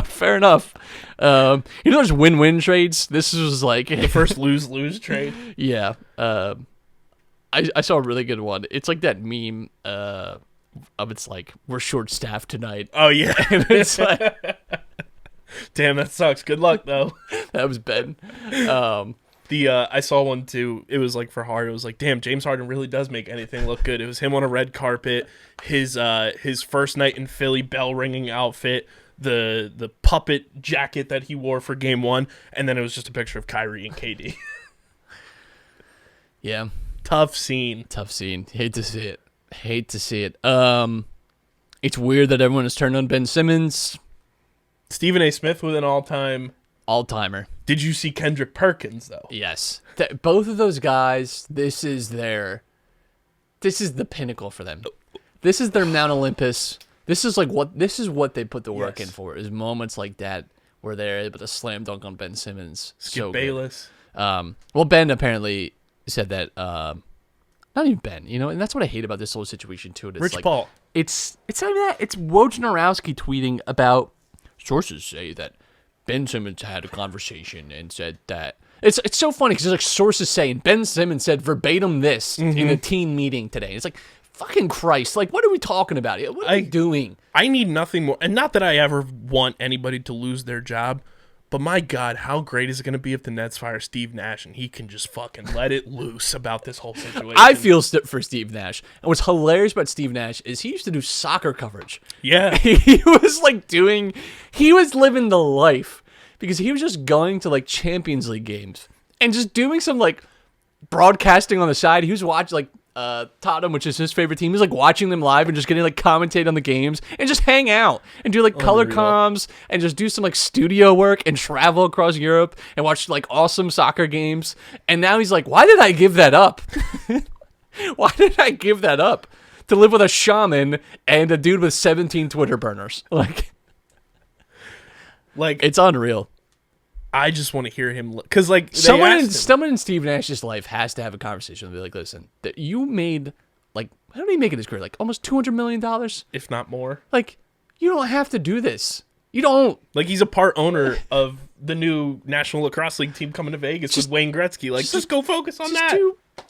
fair enough. There's win-win trades. This was like the first lose-lose trade. Yeah. I saw a really good one. It's like that meme of it's like, we're short-staffed tonight. Oh, yeah. And it's like... Damn, that sucks. Good luck, though. That was Ben. I saw one, too. It was like for Harden. It was like, damn, James Harden really does make anything look good. It was him on a red carpet, his first night in Philly bell ringing outfit, the puppet jacket that he wore for Game 1, and then it was just a picture of Kyrie and KD. Yeah. Tough scene. Hate to see it. It's weird that everyone has turned on Ben Simmons. Stephen A. Smith with an all-timer. Did you see Kendrick Perkins, though? Yes. Both of those guys, this is the pinnacle for them. This is their Mount Olympus. This is what they put the work in for, is moments like that where they're able to slam dunk on Ben Simmons. Skip Bayless. Well, Ben apparently said that, not even Ben, and that's what I hate about this whole situation too. It's Rich like, Paul. It's not even that. It's Wojnarowski tweeting about sources say that Ben Simmons had a conversation and said that It's so funny because there's like sources saying Ben Simmons said verbatim this in a team meeting today. It's like, fucking Christ. Like, what are we talking about? What are we doing? I need nothing more. And not that I ever want anybody to lose their job, but my God, how great is it going to be if the Nets fire Steve Nash and he can just fucking let it loose about this whole situation? I feel for Steve Nash. And what's hilarious about Steve Nash is he used to do soccer coverage. Yeah. He was living the life because he was just going to like Champions League games and just doing some like broadcasting on the side. He was watching like Tottenham, which is his favorite team. He's like watching them live and just getting like commentate on the games and just hang out and do like color comms and just do some like studio work and travel across Europe and watch like awesome soccer games. And now he's like, why did I give that up? Why did I give that up to live with a shaman and a dude with 17 Twitter burners? Like it's unreal. I just want to hear him because, like, someone in Steve Nash's life has to have a conversation and be like, "Listen, that you made like how did he make in his career? Like almost $200 million, if not more. Like, you don't have to do this. You don't. Like, he's a part owner of the new National Lacrosse League team coming to Vegas with Wayne Gretzky. Like, just go focus on that.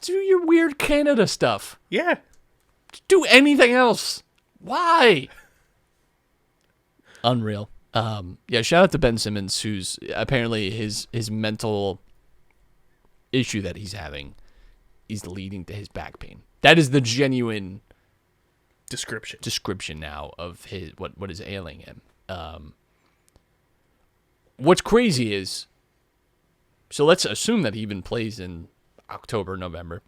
Do your weird Canada stuff. Yeah. Just do anything else. Why? Unreal. Yeah, shout out to Ben Simmons, who's apparently his mental issue that he's having is leading to his back pain. That is the genuine description now of his what is ailing him. What's crazy is, so let's assume that he even plays in October, November.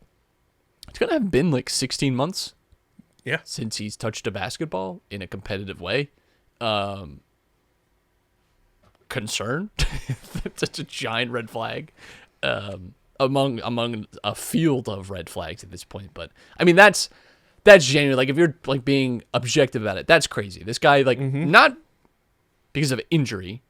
It's gonna have been like 16 months, since he's touched a basketball in a competitive way. Concern. That's such a giant red flag among a field of red flags at this point. But I mean, that's genuine. Like, if you're like being objective about it, that's crazy. This guy, like, not because of injury,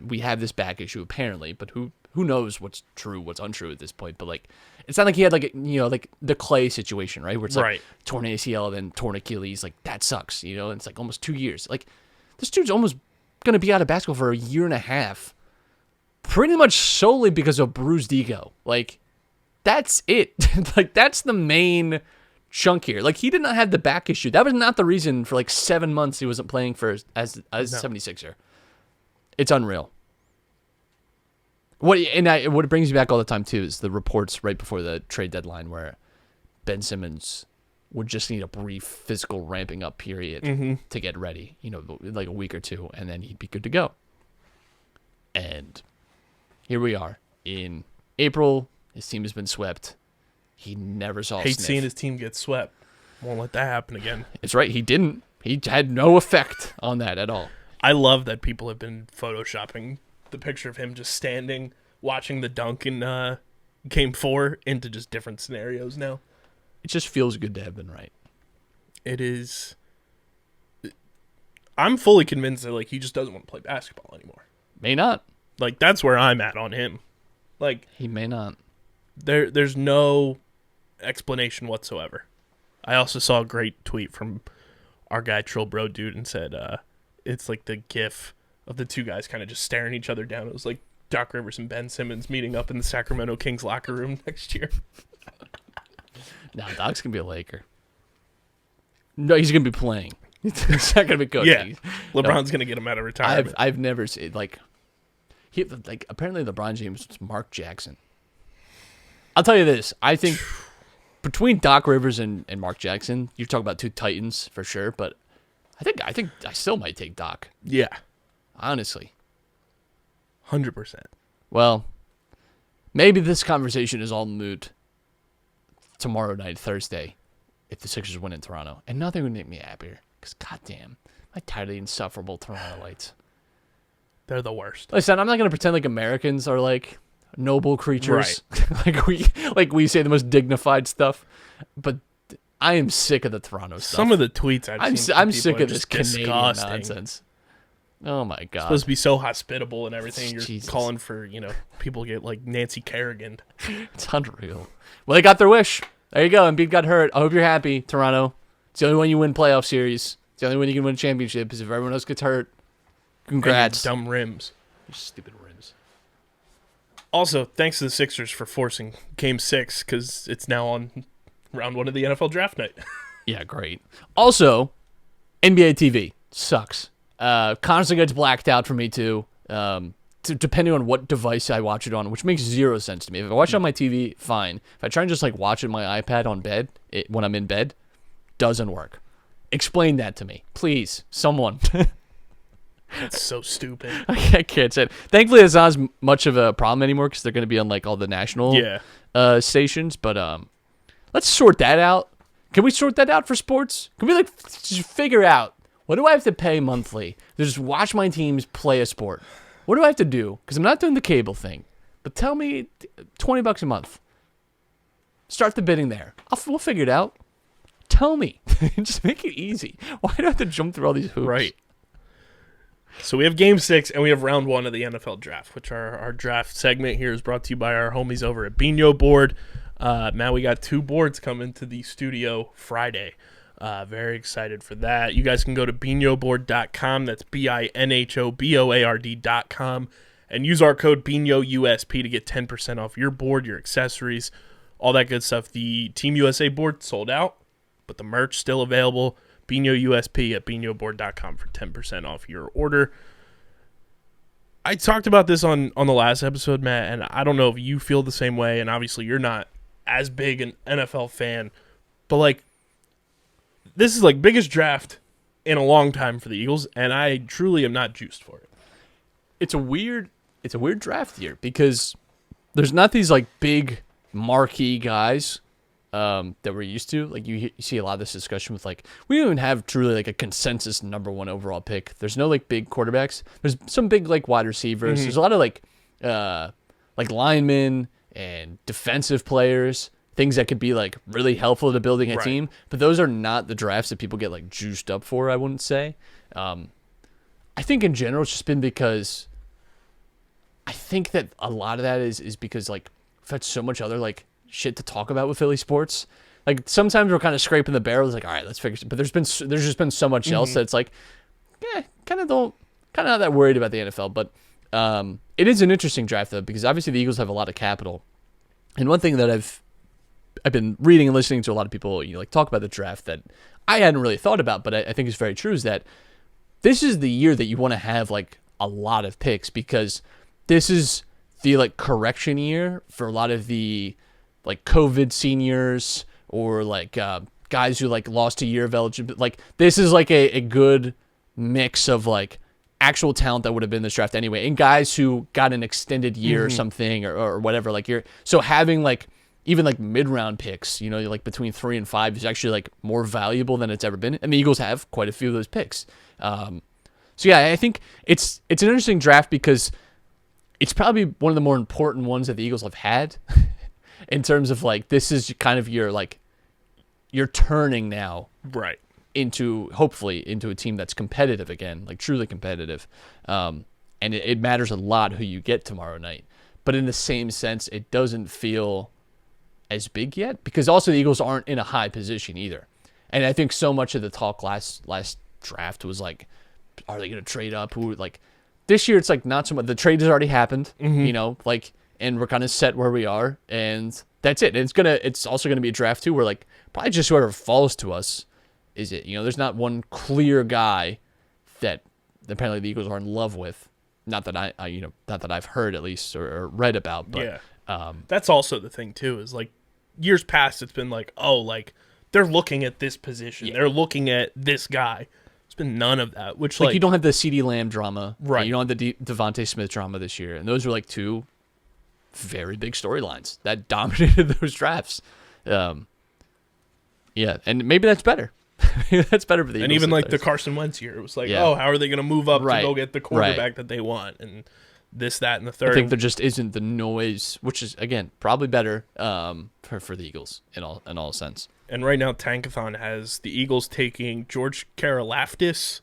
we have this back issue apparently, but who knows what's true, what's untrue at this point. But like, it's not like he had like like the Clay situation, right, where it's like torn ACL then torn Achilles. Like, that sucks, and it's like almost 2 years. Like, this dude's almost going to be out of basketball for a year and a half, pretty much solely because of bruised ego. Like, that's it. Like, that's the main chunk here. Like, he did not have the back issue. That was not the reason for like 7 months he wasn't playing for as 76er. It's unreal. What it brings me back all the time too is the reports right before the trade deadline where Ben Simmons would just need a brief physical ramping up period to get ready, like a week or two, and then he'd be good to go. And here we are in April. His team has been swept. He never saw a sniff. Hate seeing his team get swept. Won't let that happen again. It's right. He didn't. He had no effect on that at all. I love that people have been photoshopping the picture of him just standing, watching the dunk in Game 4 into just different scenarios now. It just feels good to have been right. It is. I'm fully convinced that, like, he just doesn't want to play basketball anymore. May not. Like, that's where I'm at on him. Like, he may not. There's no explanation whatsoever. I also saw a great tweet from our guy Trill Bro Dude and said it's like the gif of the two guys kind of just staring each other down. It was like Doc Rivers and Ben Simmons meeting up in the Sacramento Kings locker room next year. No, Doc's going to be a Laker. No, he's going to be playing. He's not going to be coaching. Yeah, LeBron's going to get him out of retirement. I've never seen, apparently LeBron James was Mark Jackson. I'll tell you this. I think between Doc Rivers and Mark Jackson, you're talking about two titans for sure, but I think I still might take Doc. Yeah. Honestly. 100%. Well, maybe this conversation is all moot tomorrow night, Thursday, if the Sixers win in Toronto. And nothing would make me happier. Because, goddamn, I'm tired of the insufferable Toronto Lights. They're the worst. Listen, I'm not going to pretend like Americans are, like, noble creatures. Right. like we say the most dignified stuff. But I am sick of the Toronto stuff. Some of the tweets I've seen I'm sick of this disgusting. Canadian nonsense. Oh, my God. Supposed to be so hospitable and everything. You're Jesus. calling for, people get, like, Nancy Kerrigan. It's unreal. Well, they got their wish. There you go. Embiid got hurt. I hope you're happy, Toronto. It's the only one you win playoff series. It's the only one you can win a championship because if everyone else gets hurt, congrats. Dumb rims. You stupid rims. Also, thanks to the Sixers for forcing Game 6 because it's now on round 1 of the NFL draft night. Yeah, great. Also, NBA TV sucks. Constantly gets blacked out for me too. Depending on what device I watch it on, which makes zero sense to me. If I watch it on my TV, fine. If I try and just like watch it on my iPad on bed, when I'm in bed, doesn't work. Explain that to me, please, someone. It's so stupid. I can't say it. Thankfully, it's not as much of a problem anymore because they're going to be on like all the national stations. But let's sort that out. Can we sort that out for sports? Can we like just figure out what do I have to pay monthly to just watch my teams play a sport? What do I have to do? Because I'm not doing the cable thing. But tell me, $20 a month. Start the bidding there. We'll figure it out. Tell me. Just make it easy. Why do I have to jump through all these hoops? Right. So we have Game 6 and we have round 1 of the NFL draft, which our draft segment here is brought to you by our homies over at Bino Board. Matt, we got 2 boards coming to the studio Friday. Very excited for that. You guys can go to binoboard.com. That's BINHOBOARD.com. And use our code BINOUSP to get 10% off your board, your accessories, all that good stuff. The Team USA board sold out, but the merch still available. BINOUSP at binoboard.com for 10% off your order. I talked about this on the last episode, Matt, and I don't know if you feel the same way, and obviously you're not as big an NFL fan, but like, this is like biggest draft in a long time for the Eagles, and I truly am not juiced for it. It's a weird draft year because there's not these like big marquee guys that we're used to. Like you see a lot of this discussion with like we don't even have truly like a consensus number 1 overall pick. There's no like big quarterbacks. There's some big like wide receivers. Mm-hmm. There's a lot of like linemen and defensive players. Things that could be like really helpful to building a team, but those are not the drafts that people get like juiced up for. I wouldn't say. I think in general it's just been because I think that a lot of that is because like we've had so much other like shit to talk about with Philly sports. Like sometimes we're kind of scraping the barrel. Like all right, let's figure it. But there's just been so much else that it's like, kind of not that worried about the NFL. But it is an interesting draft though because obviously the Eagles have a lot of capital, and one thing that I've been reading and listening to a lot of people like talk about the draft that I hadn't really thought about, but I think is very true, is that this is the year that you want to have like a lot of picks because this is the like correction year for a lot of the like COVID seniors or like guys who like lost a year of eligibility. Like this is like a good mix of like actual talent that would have been in this draft anyway, and guys who got an extended year or something or whatever. Like so having like even like mid-round picks, like between 3 and 5 is actually like more valuable than it's ever been. And the Eagles have quite a few of those picks. So yeah, I think it's an interesting draft because it's probably one of the more important ones that the Eagles have had in terms of like, this is kind of your like, you're turning now hopefully into a team that's competitive again, like truly competitive. And it matters a lot who you get tomorrow night. But in the same sense, it doesn't feel as big yet because also the Eagles aren't in a high position either. And I think so much of the talk last draft was like, are they going to trade up? Who like this year? It's like not so much. The trade has already happened, like, and we're kind of set where we are, and that's it. And it's also gonna be a draft too, where like probably just whoever falls to us is it. There's not one clear guy that apparently the Eagles are in love with. Not that not that I've heard at least or read about, but that's also the thing too. Is like years past, it's been like, oh, like they're looking at this position, they're looking at this guy. It's been none of that. Which like you don't have the CeeDee Lamb drama, right? You don't have the Devontae Smith drama this year, and those are like 2 very big storylines that dominated those drafts. And maybe that's better. Maybe that's better for the Eagles. And even like the Carson Wentz year, it was like, oh, how are they going to move up to go get the quarterback that they want, and this, that, and the third. I think there just isn't the noise, which is again probably better for the Eagles in all sense. And right now, Tankathon has the Eagles taking George Karlaftis.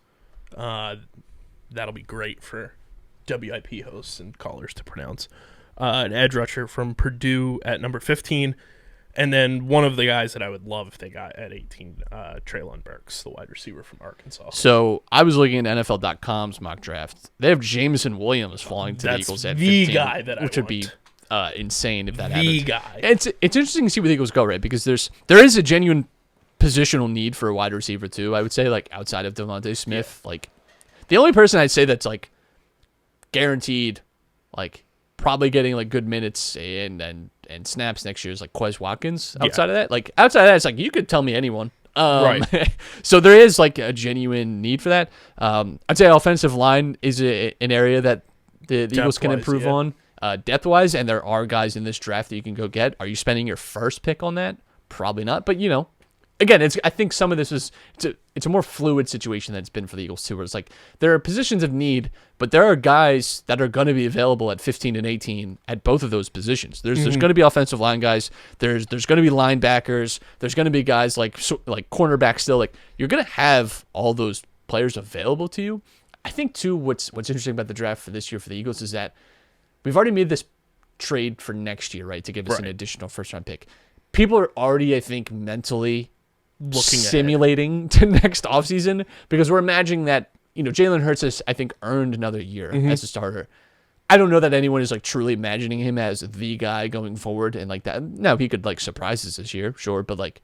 That'll be great for WIP hosts and callers to pronounce. An edge rusher from Purdue at number 15. And then one of the guys that I would love if they got at 18, Treylon Burks, the wide receiver from Arkansas. So I was looking at NFL.com's mock draft. They have Jameson Williams falling to the Eagles at 15. The guy that I which want. Would be insane if that The happens. guy. It's interesting to see where the Eagles go, right? Because there is a genuine positional need for a wide receiver too. I would say, like, outside of Devontae Smith, like the only person I'd say that's like guaranteed, like probably getting like good minutes and snaps next year is like Quez Watkins. Outside of that, it's like you could tell me anyone. Right. So there is like a genuine need for that. I'd say offensive line is an area that the Eagles can improve on depth-wise, and there are guys in this draft that you can go get. Are you spending your first pick on that? Probably not, but you know. Again, I think some of this is it's a more fluid situation than it's been for the Eagles too, where it's like there are positions of need, but there are guys that are going to be available at 15 and 18 at both of those positions. There's going to be offensive line guys. There's going to be linebackers. There's going to be guys like cornerback still. Like you're going to have all those players available to you. I think too what's interesting about the draft for this year for the Eagles is that we've already made this trade for next year, right, to give us an additional first round pick. People are already, I think, mentally simulating to next offseason because we're imagining that, you know, Jalen Hurts has, I think, earned another year as a starter. I don't know that anyone is like truly imagining him as the guy going forward and like that. No, he could like surprise us this year, sure, but like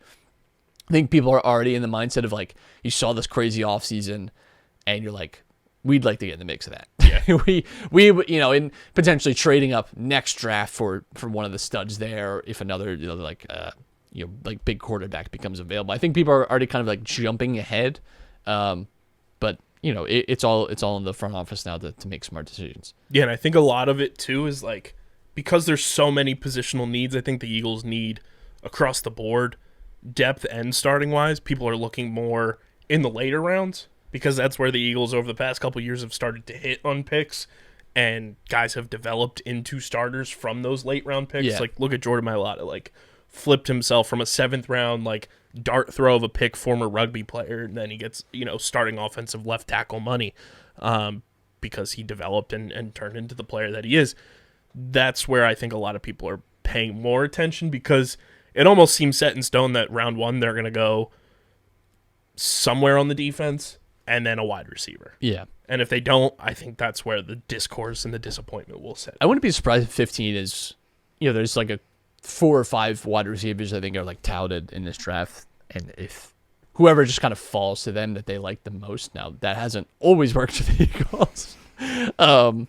I think people are already in the mindset of like you saw this crazy offseason and you're like, we'd like to get in the mix of that. Yeah. we you know, in potentially trading up next draft for one of the studs there if another, you know, like big quarterback becomes available. I think people are already kind of like jumping ahead, but you know it's all in the front office now to make smart decisions. Yeah, and I think a lot of it too is like because there's so many positional needs. I think the Eagles need across the board depth and starting wise. People are looking more in the later rounds because that's where the Eagles over the past couple of years have started to hit on picks. And guys have developed into starters from those late round picks. Yeah. Like look at Jordan Mailata, like flipped himself from a 7th round like dart throw of a pick former rugby player, and then he gets, you know, starting offensive left tackle money because he developed and turned into the player that he is. That's where I think a lot of people are paying more attention because it almost seems set in stone that round 1 they're going to go somewhere on the defense and then a wide receiver. Yeah. And if they don't, I think that's where the discourse and the disappointment will set. I wouldn't be surprised if 15 is, you know, there's like a 4 or 5 wide receivers I think are like touted in this draft, and if whoever just kind of falls to them that they like the most. Now that hasn't always worked for the Eagles. And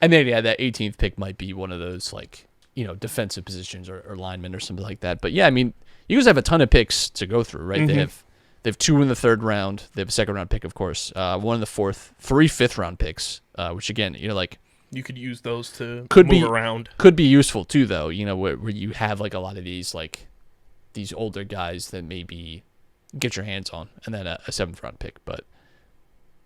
then that 18th pick might be one of those like, you know, defensive positions or linemen or something like that. But yeah, I mean, Eagles have a ton of picks to go through, right? They have 2 in the 3rd round. They have a 2nd round pick, of course. 1 in the 4th, 3 5th round picks, which again, you know, like you could use those to move around. Could be useful too, though. You know, where you have like a lot of these like these older guys that maybe get your hands on, and then a 7th round pick. But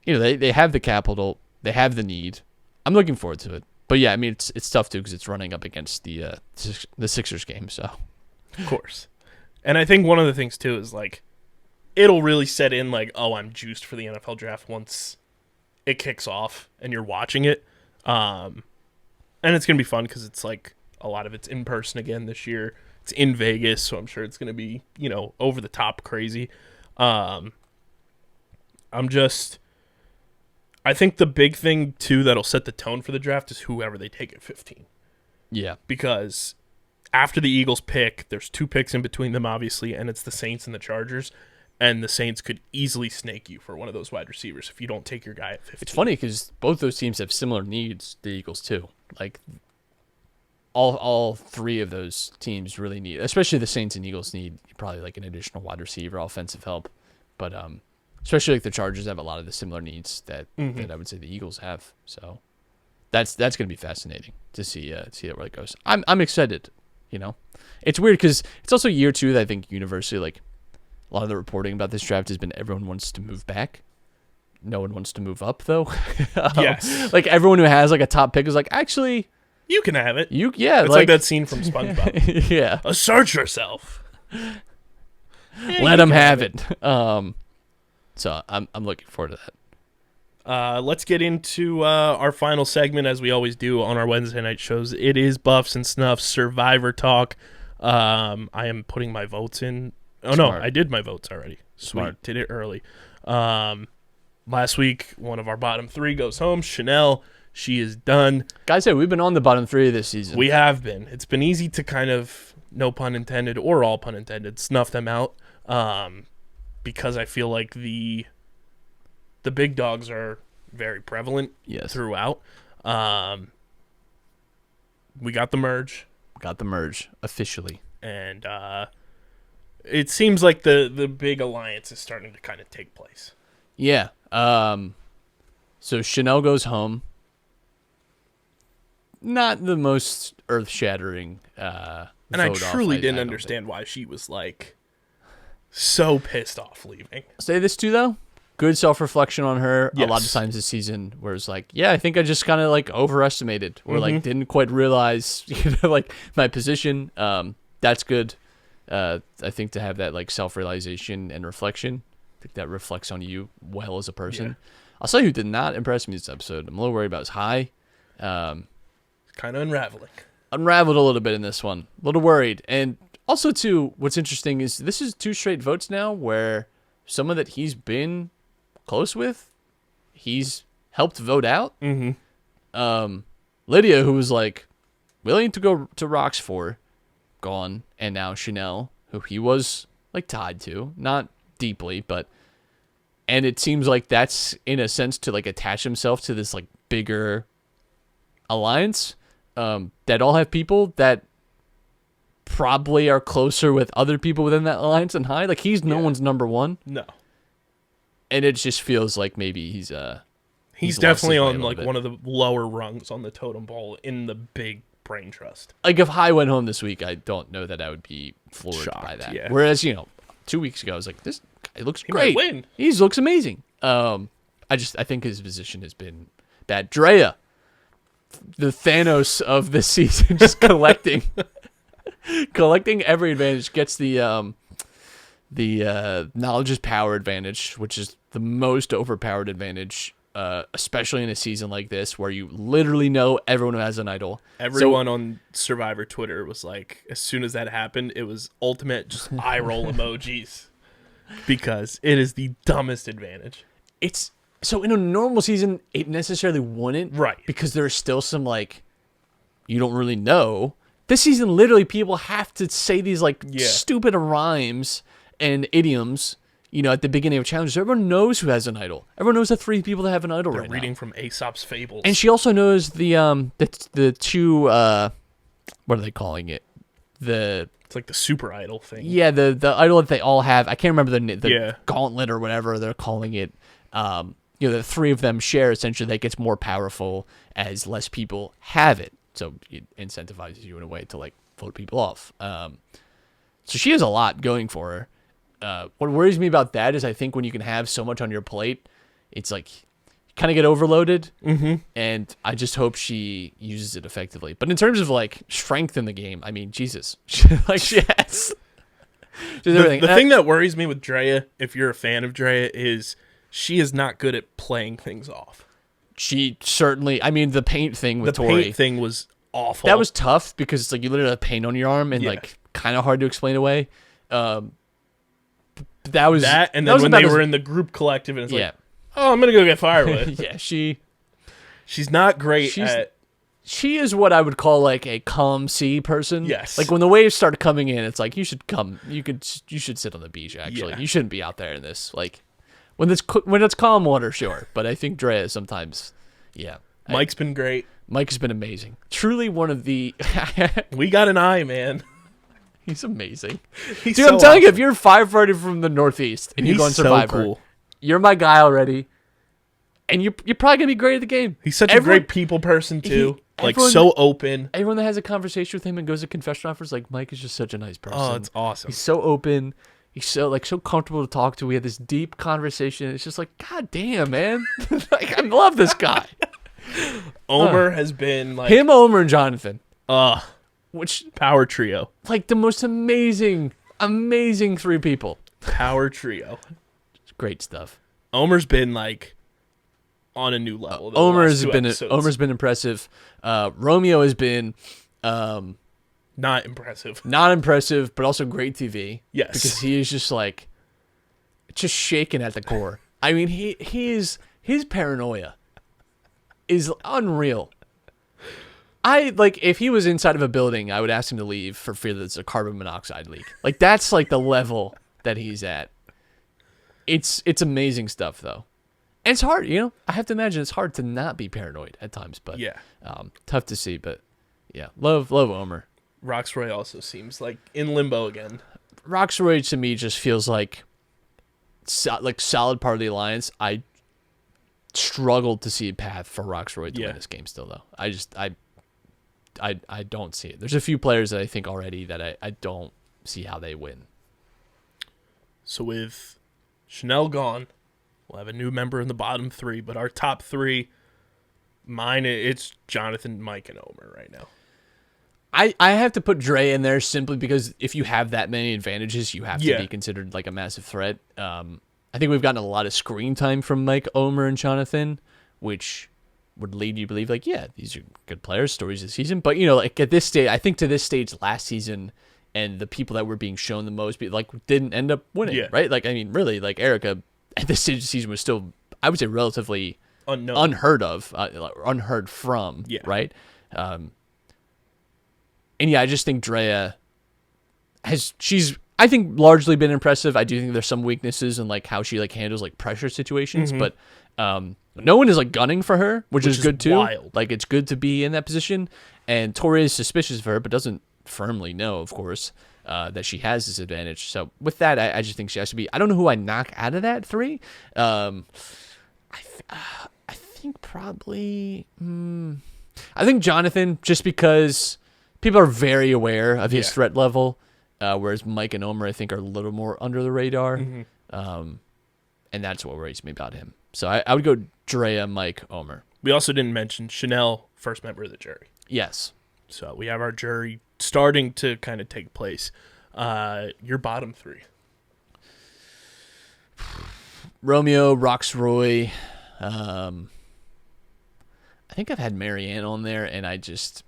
you know, they have the capital, they have the need. I'm looking forward to it. But yeah, I mean, it's tough too because it's running up against the Sixers game. So of course, and I think one of the things too is like it'll really set in like, oh, I'm juiced for the NFL draft once it kicks off and you're watching it. And it's going to be fun because it's like a lot of it's in person again this year. It's in Vegas, so I'm sure it's going to be, you know, over the top crazy. I think the big thing too that'll set the tone for the draft is whoever they take at 15. Yeah. Because after the Eagles pick, there's 2 picks in between them, obviously, and it's the Saints and the Chargers. And the Saints could easily snake you for one of those wide receivers if you don't take your guy at 15. It's funny because both those teams have similar needs, the Eagles too. Like all 3 of those teams really need, especially the Saints and Eagles need probably like an additional wide receiver, offensive help. But especially like the Chargers have a lot of the similar needs that I would say the Eagles have. So that's going to be fascinating to see where it goes. I'm excited. You know, it's weird because it's also year 2 that I think universally like. A lot of the reporting about this draft has been everyone wants to move back. No one wants to move up, though. Yes. Like, everyone who has, like, a top pick is like, actually... You can have it. Yeah. It's like that scene from SpongeBob. Yeah. Assert yourself. Let them have it. So, I'm looking forward to that. Let's get into our final segment, as we always do on our Wednesday night shows. It is Buffs and Snuffs Survivor Talk. I am putting my votes in. Oh, Smart. no, I did my votes already. Smart. Did it early. Last week, one of our bottom 3 goes home. Chanel, She is done. Guys, we've been on the bottom 3 this season. We have been. It's been easy to kind of, no pun intended or all pun intended, snuff them out, because I feel like the big dogs are very prevalent throughout. We got the merge. Officially. And it seems like the big alliance is starting to kind of take place. Yeah. So Chanel goes home. Not the most earth-shattering and I truly didn't understand why she was like so pissed off leaving. I'll say this too, though. Good self-reflection on her. Yes. A lot of times this season where it's like, yeah, I think I just kind of like overestimated or like didn't quite realize, like my position. That's good. I think to have that like self-realization and reflection, I think that reflects on you well as a person. Yeah. I'll say who did not impress me this episode. I'm a little worried about is High. Kind of unraveling. Unraveled a little bit in this one. A little worried. And also, too, what's interesting is this is 2 straight votes now where someone that he's been close with, he's helped vote out. Mm-hmm. Lydia, who was like willing to go to Rocks for, gone. And now Chanel, who he was like tied to. Not deeply, but... And it seems like that's in a sense to like attach himself to this like bigger alliance that all have people that probably are closer with other people within that alliance than High. Like he's no one's number one. No. And it just feels like maybe he's definitely on like one of the lower rungs on the totem pole in the big brain trust. Like if High went home this week, I don't know that I would be floored by that. Yeah. Whereas, 2 weeks ago I was like, this guy looks great. Might win. He looks amazing. I think his position has been bad. Drea, the Thanos of this season, just collecting every advantage, gets the knowledge is power advantage, which is the most overpowered advantage, especially in a season like this where you literally know everyone who has an idol. Everyone on Survivor Twitter was like, as soon as that happened, it was ultimate just eye roll emojis because it is the dumbest advantage. So in a normal season, it necessarily wouldn't. Right. Because there's still some, like, you don't really know. This season, literally, people have to say these, like, stupid rhymes and idioms, at the beginning of challenges. Everyone knows who has an idol. Everyone knows the 3 people that have an idol right now. They're reading from Aesop's Fables. And she also knows the 2, what are they calling it? It's like the super idol thing. Yeah, the idol that they all have. I can't remember the gauntlet or whatever they're calling it. The 3 of them share essentially that gets more powerful as less people have it. So it incentivizes you in a way to like vote people off. So she has a lot going for her. What worries me about that is I think when you can have so much on your plate, it's like you kind of get overloaded. Mm-hmm. And I just hope she uses it effectively. But in terms of like strength in the game, I mean, Jesus, like she has the thing that worries me with Drea, if you're a fan of Drea, is she is not good at playing things off. She certainly, the paint thing with Tori. The paint thing was awful. That was tough because it's like you literally have paint on your arm and like kind of hard to explain away. That was that, and then when they were in the group collective, and it's like, oh, I'm gonna go get firewood. She's not great at. She is what I would call like a calm sea person. Yes. Like when the waves start coming in, it's like you should come. You should sit on the beach. Actually, you shouldn't be out there in this. Like when it's calm water, sure. But I think Drea sometimes, Mike's been great. Mike has been amazing. Truly one of the. We got an eye, man. He's amazing. Dude, I'm telling you, if you're a firefighter from the Northeast and you go on Survivor, cool. You're my guy already. And you're probably going to be great at the game. He's such a great people person, too. So open. Everyone that has a conversation with him and goes to confession offers, like, Mike is just such a nice person. Oh, it's awesome. He's so open. He's so comfortable to talk to. We had this deep conversation. It's just like, God damn, man. I love this guy. Omer has been like... Him, Omer, and Jonathan. Which power trio. Like the most amazing 3 people. Power trio. It's great stuff. Omer's been like on a new level. Omer's been impressive. Romeo has been not impressive. Not impressive, but also great TV. Yes. Because he is just like shaken at the core. I mean, his paranoia is unreal. If he was inside of a building, I would ask him to leave for fear that it's a carbon monoxide leak. Like, that's like the level that he's at. It's amazing stuff, though. And it's hard, I have to imagine it's hard to not be paranoid at times, but yeah, tough to see. But yeah, love Omer. Roxroy also seems like in limbo again. Roxroy to me just feels like solid part of the alliance. I struggled to see a path for Roxroy to win this game still, though. I don't see it. There's a few players that I think already that I don't see how they win. So with Chanel gone, we'll have a new member in the bottom three, but our top three, it's Jonathan, Mike, and Omer right now. I have to put Dre in there simply because if you have that many advantages, you have to be considered like a massive threat. I think we've gotten a lot of screen time from Mike, Omer, and Jonathan, which would lead you to believe, these are good players, stories this season. But, at this stage, I think to this stage last season, and the people that were being shown the most, didn't end up winning, right? Really, Erica at this stage of the season was still, I would say, relatively unheard of, unheard from, right? And I just think Drea she's I think largely been impressive. I do think there's some weaknesses in how she handles pressure situations, but no one is gunning for her, which is good too. Wild. It's good to be in that position. And Tori is suspicious of her, but doesn't firmly know, of course, that she has this advantage. So with that, I just think she has to be. I don't know who I knock out of that three. I think probably. I think Jonathan, just because people are very aware of his threat level. Whereas Mike and Omer, I think, are a little more under the radar. And that's what worries me about him. So I would go Drea, Mike, Omer. We also didn't mention Chanel, first member of the jury. Yes. So we have our jury starting to kind of take place. Your bottom three. Romeo, Roxroy. I think I've had Marianne on there, and it's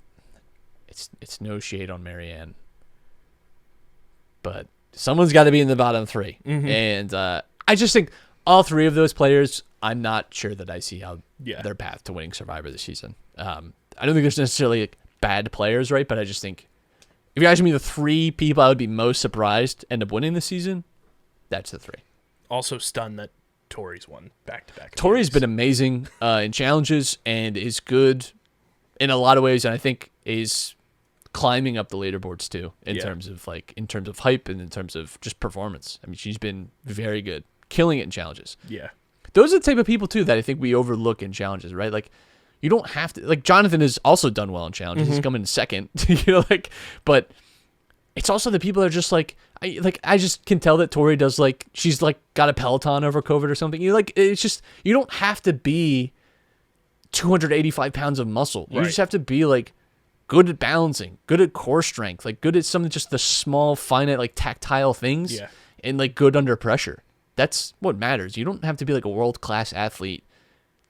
no shade on Marianne. But someone's got to be in the bottom three. And I just think all three of those players, I'm not sure that I see how their path to winning Survivor this season. I don't think there's necessarily bad players, right? But I just think if you ask me the three people I would be most surprised end up winning this season, that's the three. Also stunned that Tori's won back-to-back. Tori's been amazing in challenges and is good in a lot of ways, and I think is climbing up the leaderboards too in terms of hype and in terms of just performance. I mean, she's been very good, killing it in challenges. Yeah. Those are the type of people too that I think we overlook in challenges, right? You don't have to, Jonathan has also done well in challenges. He's come in second, but it's also the people that are just I just can tell that Tori does she's got a Peloton over COVID or something. It's just, you don't have to be 285 pounds of muscle. You just have to be good at balancing, good at core strength, good at some of just the small, finite, tactile things, and good under pressure. That's what matters. You don't have to be a world-class athlete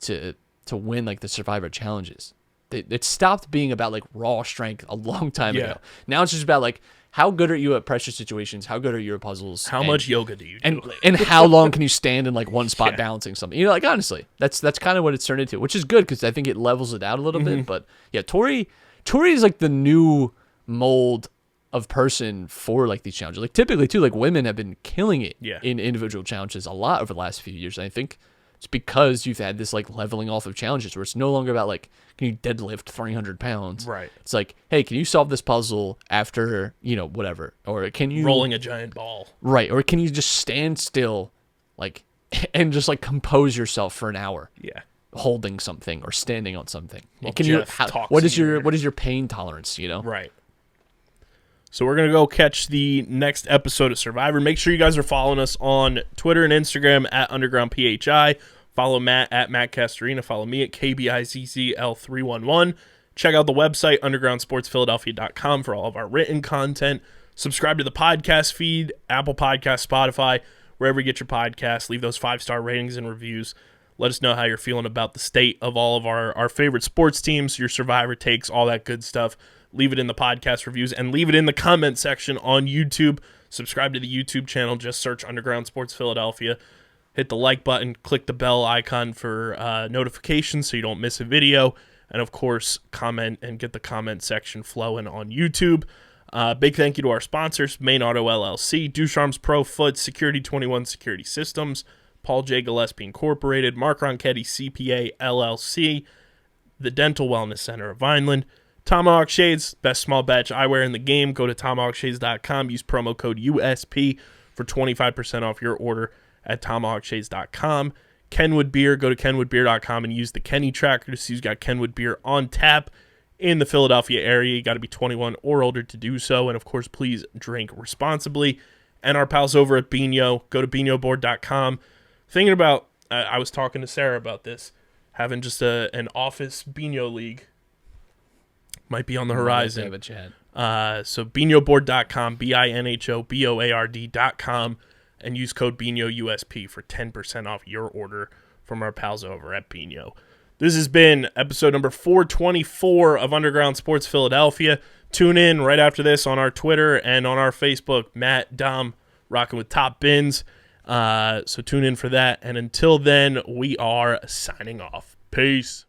to win the Survivor challenges. It stopped being about raw strength a long time ago. Now it's just about how good are you at pressure situations? How good are you at puzzles? How much yoga do you do? And how long can you stand in one spot balancing something? Honestly, that's kind of what it's turned into, which is good because I think it levels it out a little bit. But yeah, Tori is the new mold of person for these challenges. Typically too, women have been killing it in individual challenges a lot over the last few years. And I think it's because you've had this leveling off of challenges where it's no longer about can you deadlift 300 pounds? Right. It's hey, can you solve this puzzle after, whatever? Or can you rolling a giant ball? Right. Or can you just stand still and just compose yourself for an hour? Yeah. Holding something or standing on something. Well, what is your pain tolerance, Right. So we're going to go catch the next episode of Survivor. Make sure you guys are following us on Twitter and Instagram at UndergroundPHI. Follow Matt at Matt Castorina. Follow me at KBIZZL311. Check out the website, undergroundsportsphiladelphia.com, for all of our written content. Subscribe to the podcast feed, Apple Podcasts, Spotify, wherever you get your podcasts. Leave those 5-star ratings and reviews. Let us know how you're feeling about the state of all of our favorite sports teams, your Survivor takes, all that good stuff. Leave it in the podcast reviews and leave it in the comment section on YouTube. Subscribe to the YouTube channel. Just search Underground Sports Philadelphia. hit the like button, click the bell icon for notifications so you don't miss a video, and of course, comment and get the comment section flowing on YouTube. Big thank you to our sponsors, Main Auto LLC, Ducharme's Pro Foot, Security 21 Security Systems, Paul J. Gillespie Incorporated, Mark Ronchetti CPA LLC, the Dental Wellness Center of Vineland, Tomahawk Shades, best small batch eyewear in the game. Go to tomahawkshades.com, use promo code USP for 25% off your order at tomahawkshades.com. Kenwood Beer, go to kenwoodbeer.com and use the Kenny tracker to see who's got Kenwood Beer on tap in the Philadelphia area. You got to be 21 or older to do so, and of course, please drink responsibly. And our pals over at Bino, go to binoboard.com. Thinking about, I was talking to Sarah about this, having just an office Bino league might be on the horizon. Have a chat. So binoboard.com, BINHOBOARD.com, and use code BINOUSP for 10% off your order from our pals over at Bino. This has been episode number 424 of Underground Sports Philadelphia. Tune in right after this on our Twitter and on our Facebook. Matt, Dom, rocking with Top Bins. So tune in for that. And until then, we are signing off. Peace.